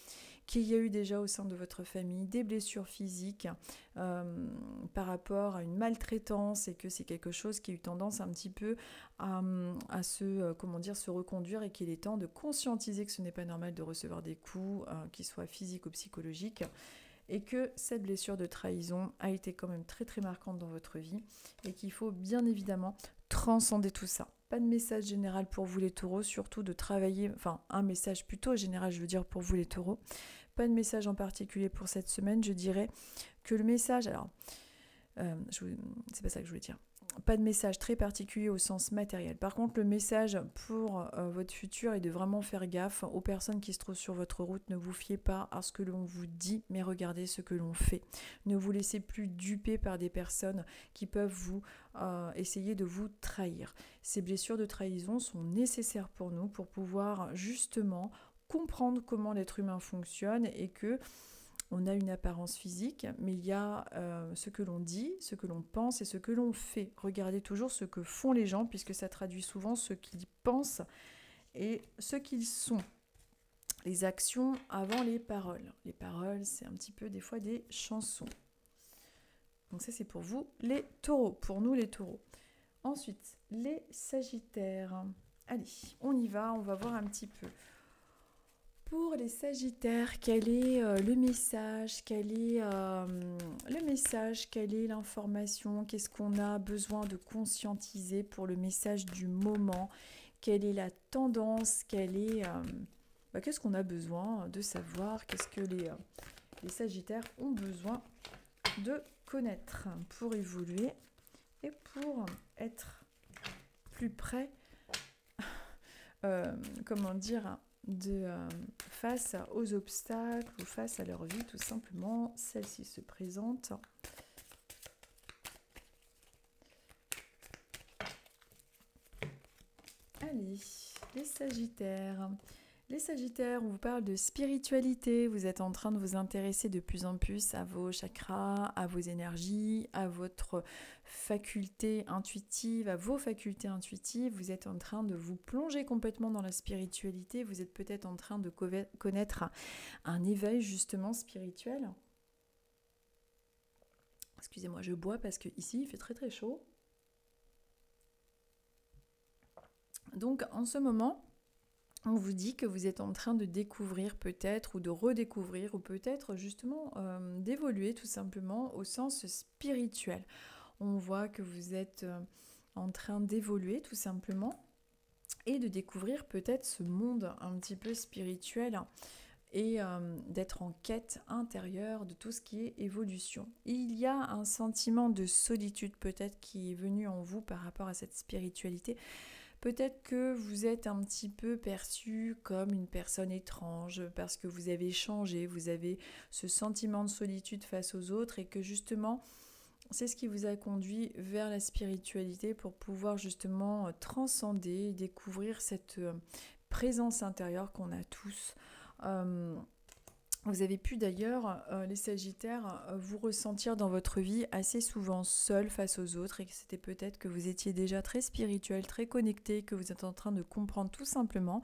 qu'il y a eu déjà au sein de votre famille des blessures physiques par rapport à une maltraitance et que c'est quelque chose qui a eu tendance un petit peu à se reconduire et qu'il est temps de conscientiser que ce n'est pas normal de recevoir des coups, qu'ils soient physiques ou psychologiques, et que cette blessure de trahison a été quand même très très marquante dans votre vie et qu'il faut bien évidemment transcender tout ça. Pas de message général pour vous les taureaux, surtout de travailler, enfin un message plutôt général je veux dire pour vous les taureaux, pas de message en particulier pour cette semaine. Je dirais que le message, alors c'est pas ça que je voulais dire, pas de message très particulier au sens matériel. Par contre, le message pour votre futur est de vraiment faire gaffe aux personnes qui se trouvent sur votre route. Ne vous fiez pas à ce que l'on vous dit, mais regardez ce que l'on fait. Ne vous laissez plus duper par des personnes qui peuvent vous essayer de vous trahir. Ces blessures de trahison sont nécessaires pour nous pour pouvoir justement comprendre comment l'être humain fonctionne et que on a une apparence physique, mais il y a ce que l'on dit, ce que l'on pense et ce que l'on fait. Regardez toujours ce que font les gens, puisque ça traduit souvent ce qu'ils pensent et ce qu'ils sont. Les actions avant les paroles. Les paroles, c'est un petit peu des fois des chansons. Donc ça, c'est pour vous, les taureaux. Pour nous, les taureaux. Ensuite, les sagittaires. Allez, on y va, on va voir un petit peu. Pour les sagittaires, quel est le message, quel est l'information, qu'est-ce qu'on a besoin de conscientiser pour le message du moment, quelle est la tendance, qu'est-ce qu'on a besoin de savoir, qu'est-ce que les sagittaires ont besoin de connaître pour évoluer et pour être plus près, face aux obstacles ou face à leur vie, tout simplement. Celle-ci se présente. Allez, les Sagittaires. Les Les Sagittaires, on vous parle de spiritualité, vous êtes en train de vous intéresser de plus en plus à vos chakras, à vos énergies, à votre faculté intuitive, à vos facultés intuitives, vous êtes en train de vous plonger complètement dans la spiritualité, vous êtes peut-être en train de connaître un éveil justement spirituel. Excusez-moi, je bois parce que ici il fait très très chaud. Donc en ce moment, on vous dit que vous êtes en train de découvrir peut-être ou de redécouvrir ou peut-être justement d'évoluer tout simplement au sens spirituel. On voit que vous êtes en train d'évoluer tout simplement et de découvrir peut-être ce monde un petit peu spirituel et d'être en quête intérieure de tout ce qui est évolution. Il y a un sentiment de solitude peut-être qui est venu en vous par rapport à cette spiritualité. Peut-être que vous êtes un petit peu perçu comme une personne étrange parce que vous avez changé, vous avez ce sentiment de solitude face aux autres et que justement c'est ce qui vous a conduit vers la spiritualité pour pouvoir justement transcender, découvrir cette présence intérieure qu'on a tous. Vous avez pu d'ailleurs, les Sagittaires, vous ressentir dans votre vie assez souvent seul face aux autres et que c'était peut-être que vous étiez déjà très spirituel, très connecté, que vous êtes en train de comprendre tout simplement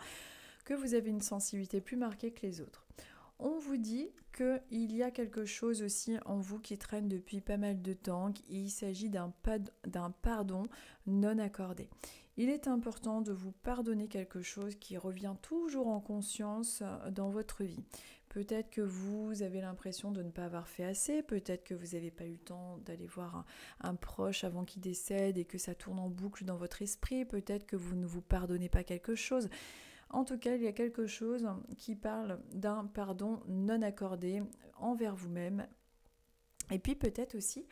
que vous avez une sensibilité plus marquée que les autres. On vous dit qu'il y a quelque chose aussi en vous qui traîne depuis pas mal de temps, il s'agit d'un pardon non accordé. Il est important de vous pardonner quelque chose qui revient toujours en conscience dans votre vie. Peut-être que vous avez l'impression de ne pas avoir fait assez, peut-être que vous n'avez pas eu le temps d'aller voir un proche avant qu'il décède et que ça tourne en boucle dans votre esprit, peut-être que vous ne vous pardonnez pas quelque chose. En tout cas, il y a quelque chose qui parle d'un pardon non accordé envers vous-même. Et puis peut-être aussi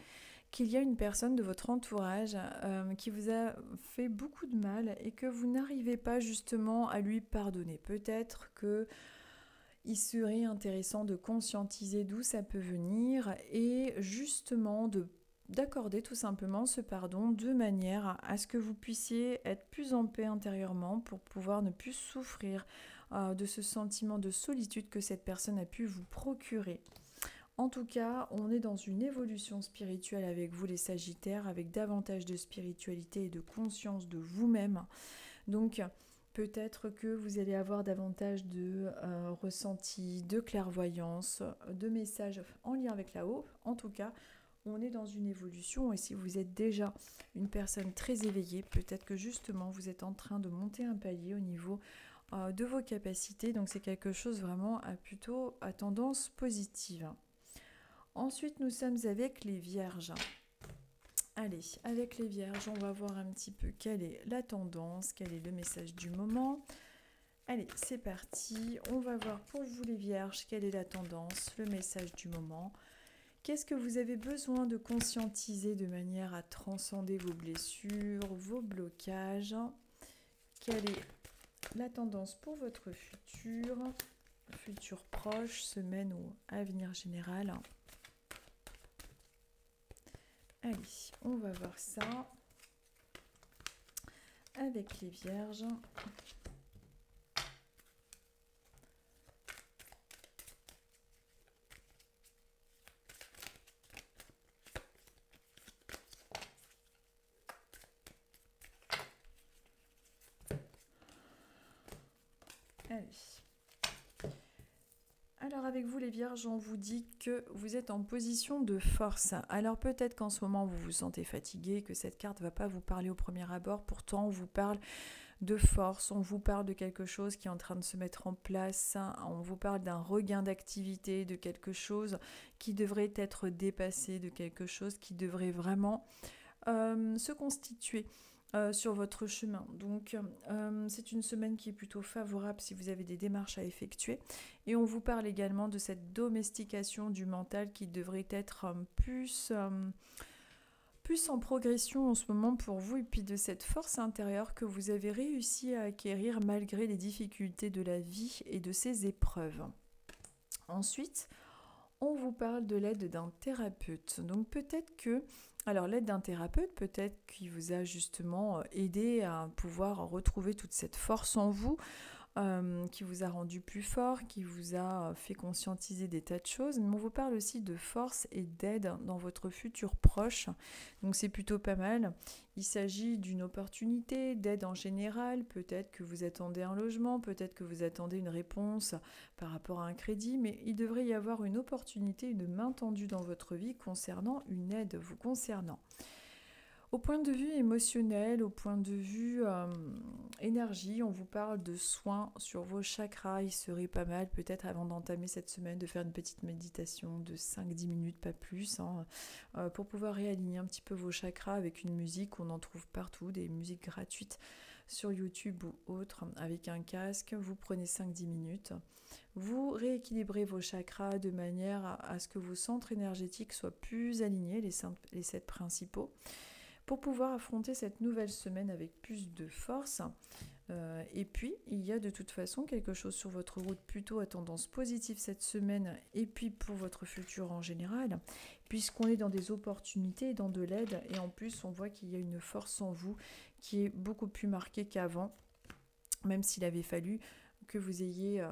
qu'il y a une personne de votre entourage qui vous a fait beaucoup de mal et que vous n'arrivez pas justement à lui pardonner. Peut-être qu'il serait intéressant de conscientiser d'où ça peut venir et justement d'accorder tout simplement ce pardon de manière à ce que vous puissiez être plus en paix intérieurement pour pouvoir ne plus souffrir de ce sentiment de solitude que cette personne a pu vous procurer. En tout cas, on est dans une évolution spirituelle avec vous les Sagittaires, avec davantage de spiritualité et de conscience de vous-même. Donc, peut-être que vous allez avoir davantage de ressentis, de clairvoyance, de messages en lien avec là-haut. En tout cas, on est dans une évolution et si vous êtes déjà une personne très éveillée, peut-être que justement vous êtes en train de monter un palier au niveau de vos capacités. Donc, c'est quelque chose vraiment plutôt à tendance positive. Ensuite, nous sommes avec les Vierges. Allez, avec les Vierges, on va voir un petit peu quelle est la tendance, quel est le message du moment. Allez, c'est parti. On va voir pour vous les Vierges, quelle est la tendance, le message du moment. Qu'est-ce que vous avez besoin de conscientiser de manière à transcender vos blessures, vos blocages? Quelle est la tendance pour votre futur proche, semaine ou avenir général? Allez, on va voir ça avec les Vierges. Allez. Alors avec vous les Vierges, on vous dit que vous êtes en position de force. Alors peut-être qu'en ce moment vous vous sentez fatigué, que cette carte ne va pas vous parler au premier abord. Pourtant on vous parle de force, on vous parle de quelque chose qui est en train de se mettre en place. On vous parle d'un regain d'activité, de quelque chose qui devrait être dépassé, de quelque chose qui devrait vraiment se constituer sur votre chemin. Donc c'est une semaine qui est plutôt favorable si vous avez des démarches à effectuer et on vous parle également de cette domestication du mental qui devrait être plus en progression en ce moment pour vous et puis de cette force intérieure que vous avez réussi à acquérir malgré les difficultés de la vie et de ses épreuves. Ensuite, on vous parle de l'aide d'un thérapeute. Donc peut-être que alors l'aide d'un thérapeute, peut-être qui vous a justement aidé à pouvoir retrouver toute cette force en vous, qui vous a rendu plus fort, qui vous a fait conscientiser des tas de choses, mais on vous parle aussi de force et d'aide dans votre futur proche, donc c'est plutôt pas mal. Il s'agit d'une opportunité d'aide en général, peut-être que vous attendez un logement, peut-être que vous attendez une réponse par rapport à un crédit, mais il devrait y avoir une opportunité, une main tendue dans votre vie concernant une aide vous concernant. Au point de vue émotionnel, au point de vue énergie, on vous parle de soins sur vos chakras. Il serait pas mal, peut-être avant d'entamer cette semaine, de faire une petite méditation de 5-10 minutes, pas plus, pour pouvoir réaligner un petit peu vos chakras avec une musique. On en trouve partout, des musiques gratuites sur YouTube ou autres, avec un casque. Vous prenez 5-10 minutes. Vous rééquilibrez vos chakras de manière à ce que vos centres énergétiques soient plus alignés, les 7 principaux, pour pouvoir affronter cette nouvelle semaine avec plus de force. Et puis, il y a de toute façon quelque chose sur votre route plutôt à tendance positive cette semaine, et puis pour votre futur en général, puisqu'on est dans des opportunités et dans de l'aide, et en plus on voit qu'il y a une force en vous qui est beaucoup plus marquée qu'avant, même s'il avait fallu que vous ayez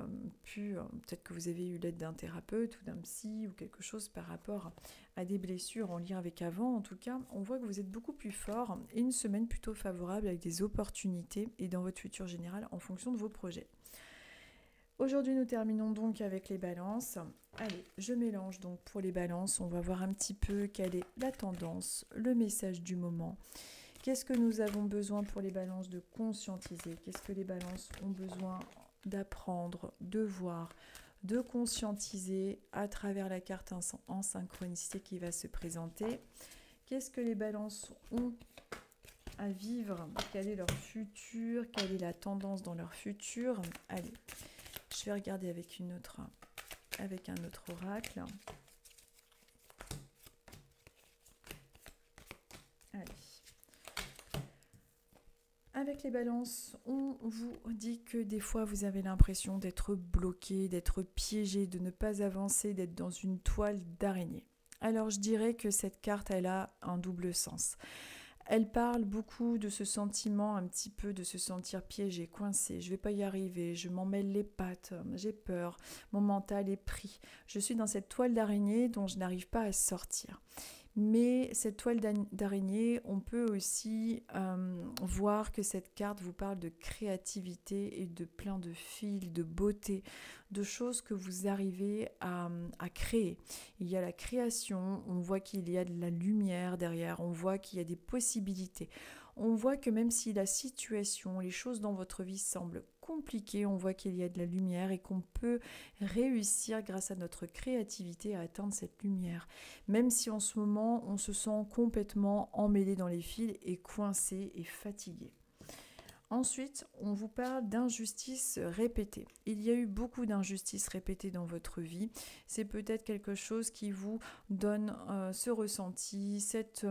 peut-être que vous avez eu l'aide d'un thérapeute ou d'un psy ou quelque chose par rapport à des blessures en lien avec avant. En tout cas, on voit que vous êtes beaucoup plus fort et une semaine plutôt favorable avec des opportunités et dans votre futur général en fonction de vos projets. Aujourd'hui, nous terminons donc avec les balances. Allez, je mélange donc pour les balances. On va voir un petit peu quelle est la tendance, le message du moment. Qu'est-ce que nous avons besoin pour les balances de conscientiser? Qu'est-ce que les balances ont besoin d'apprendre, de voir, de conscientiser à travers la carte en synchronicité qui va se présenter? Qu'est-ce que les balances ont à vivre? Quel est leur futur? Quelle est la tendance dans leur futur? Allez, je vais regarder avec un autre oracle. Allez. Avec les balances, on vous dit que des fois vous avez l'impression d'être bloqué, d'être piégé, de ne pas avancer, d'être dans une toile d'araignée. Alors je dirais que cette carte, elle a un double sens. Elle parle beaucoup de ce sentiment, un petit peu de se sentir piégé, coincé, je ne vais pas y arriver, je m'en mêle les pattes, j'ai peur, mon mental est pris. Je suis dans cette toile d'araignée dont je n'arrive pas à sortir. Mais cette toile d'araignée, on peut aussi voir que cette carte vous parle de créativité et de plein de fils, de beauté, de choses que vous arrivez à créer. Il y a la création, on voit qu'il y a de la lumière derrière, on voit qu'il y a des possibilités. On voit que même si la situation, les choses dans votre vie semblent compliquées, on voit qu'il y a de la lumière et qu'on peut réussir grâce à notre créativité à atteindre cette lumière. Même si en ce moment, on se sent complètement emmêlé dans les fils et coincé et fatigué. Ensuite, on vous parle d'injustices répétées. Il y a eu beaucoup d'injustices répétées dans votre vie. C'est peut-être quelque chose qui vous donne ce ressenti, cette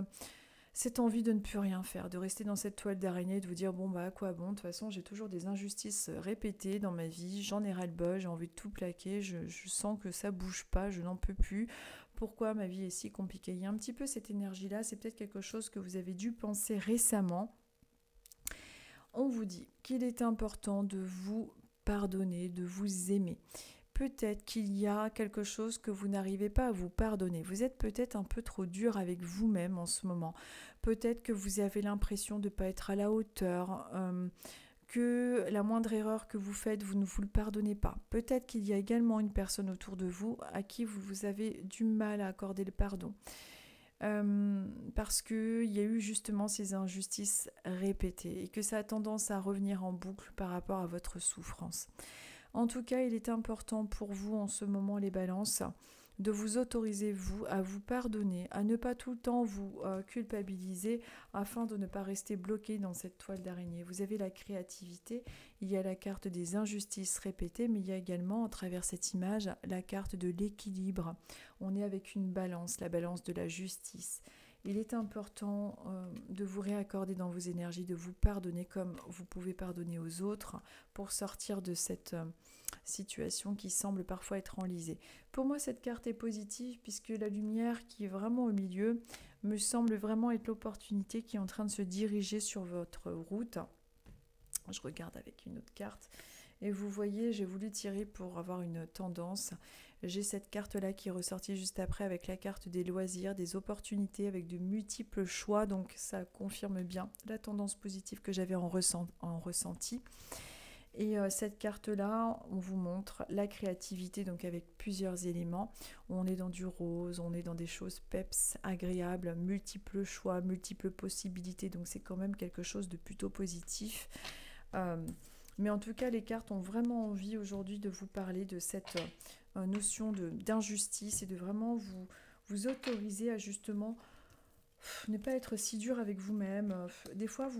envie de ne plus rien faire, de rester dans cette toile d'araignée, de vous dire bon bah à quoi bon, de toute façon j'ai toujours des injustices répétées dans ma vie, j'en ai ras-le-bol, j'ai envie de tout plaquer, je sens que ça bouge pas, je n'en peux plus, pourquoi ma vie est si compliquée? Il y a un petit peu cette énergie-là, c'est peut-être quelque chose que vous avez dû penser récemment. On vous dit qu'il est important de vous pardonner, de vous aimer. Peut-être qu'il y a quelque chose que vous n'arrivez pas à vous pardonner. Vous êtes peut-être un peu trop dur avec vous-même en ce moment. Peut-être que vous avez l'impression de ne pas être à la hauteur, que la moindre erreur que vous faites, vous ne vous le pardonnez pas. Peut-être qu'il y a également une personne autour de vous à qui vous avez du mal à accorder le pardon. Parce qu'il y a eu justement ces injustices répétées et que ça a tendance à revenir en boucle par rapport à votre souffrance. En tout cas, il est important pour vous en ce moment, les balances, de vous autoriser, vous, à vous pardonner, à ne pas tout le temps vous culpabiliser afin de ne pas rester bloqué dans cette toile d'araignée. Vous avez la créativité, il y a la carte des injustices répétées, mais il y a également, à travers cette image, la carte de l'équilibre. On est avec une balance, la balance de la justice. Il est important de vous réaccorder dans vos énergies, de vous pardonner comme vous pouvez pardonner aux autres pour sortir de cette situation qui semble parfois être enlisée. Pour moi, cette carte est positive puisque la lumière qui est vraiment au milieu me semble vraiment être l'opportunité qui est en train de se diriger sur votre route. Je regarde avec une autre carte. Et vous voyez, j'ai voulu tirer pour avoir une tendance. J'ai cette carte-là qui est ressortie juste après avec la carte des loisirs, des opportunités, avec de multiples choix. Donc ça confirme bien la tendance positive que j'avais en ressenti. Et cette carte-là, on vous montre la créativité, donc avec plusieurs éléments. On est dans du rose, on est dans des choses peps, agréables, multiples choix, multiples possibilités. Donc c'est quand même quelque chose de plutôt positif. Mais en tout cas, les cartes ont vraiment envie aujourd'hui de vous parler de cette notion d'injustice et de vraiment vous autoriser à justement ne pas être si dur avec vous-même. Des fois,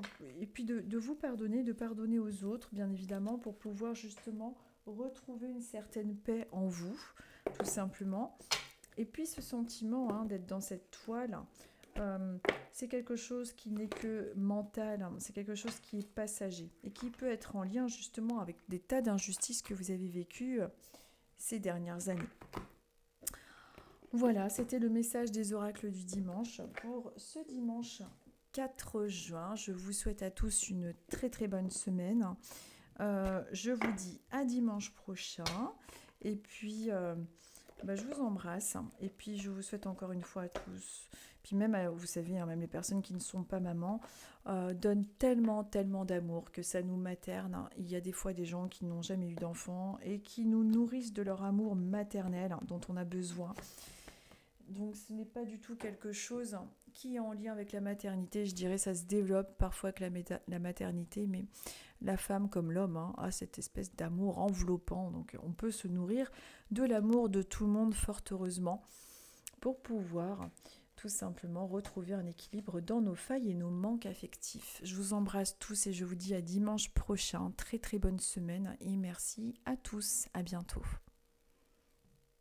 et puis de vous pardonner, de pardonner aux autres, bien évidemment, pour pouvoir justement retrouver une certaine paix en vous, tout simplement. Et puis ce sentiment d'être dans cette toile, c'est quelque chose qui n'est que mental, c'est quelque chose qui est passager et qui peut être en lien justement avec des tas d'injustices que vous avez vécues ces dernières années. Voilà, c'était le message des oracles du dimanche pour ce dimanche 4 juin. Je vous souhaite à tous une très très bonne semaine. Je vous dis à dimanche prochain. Et puis, je vous embrasse. Et puis, je vous souhaite encore une fois à tous. Puis même, vous savez, même les personnes qui ne sont pas mamans donnent tellement, tellement d'amour que ça nous materne. Il y a des fois des gens qui n'ont jamais eu d'enfants et qui nous nourrissent de leur amour maternel dont on a besoin. Donc ce n'est pas du tout quelque chose qui est en lien avec la maternité. Je dirais ça se développe parfois avec la maternité, mais la femme comme l'homme a cette espèce d'amour enveloppant. Donc on peut se nourrir de l'amour de tout le monde fort heureusement pour pouvoir tout simplement retrouver un équilibre dans nos failles et nos manques affectifs. Je vous embrasse tous et je vous dis à dimanche prochain. Très très bonne semaine et merci à tous. À bientôt.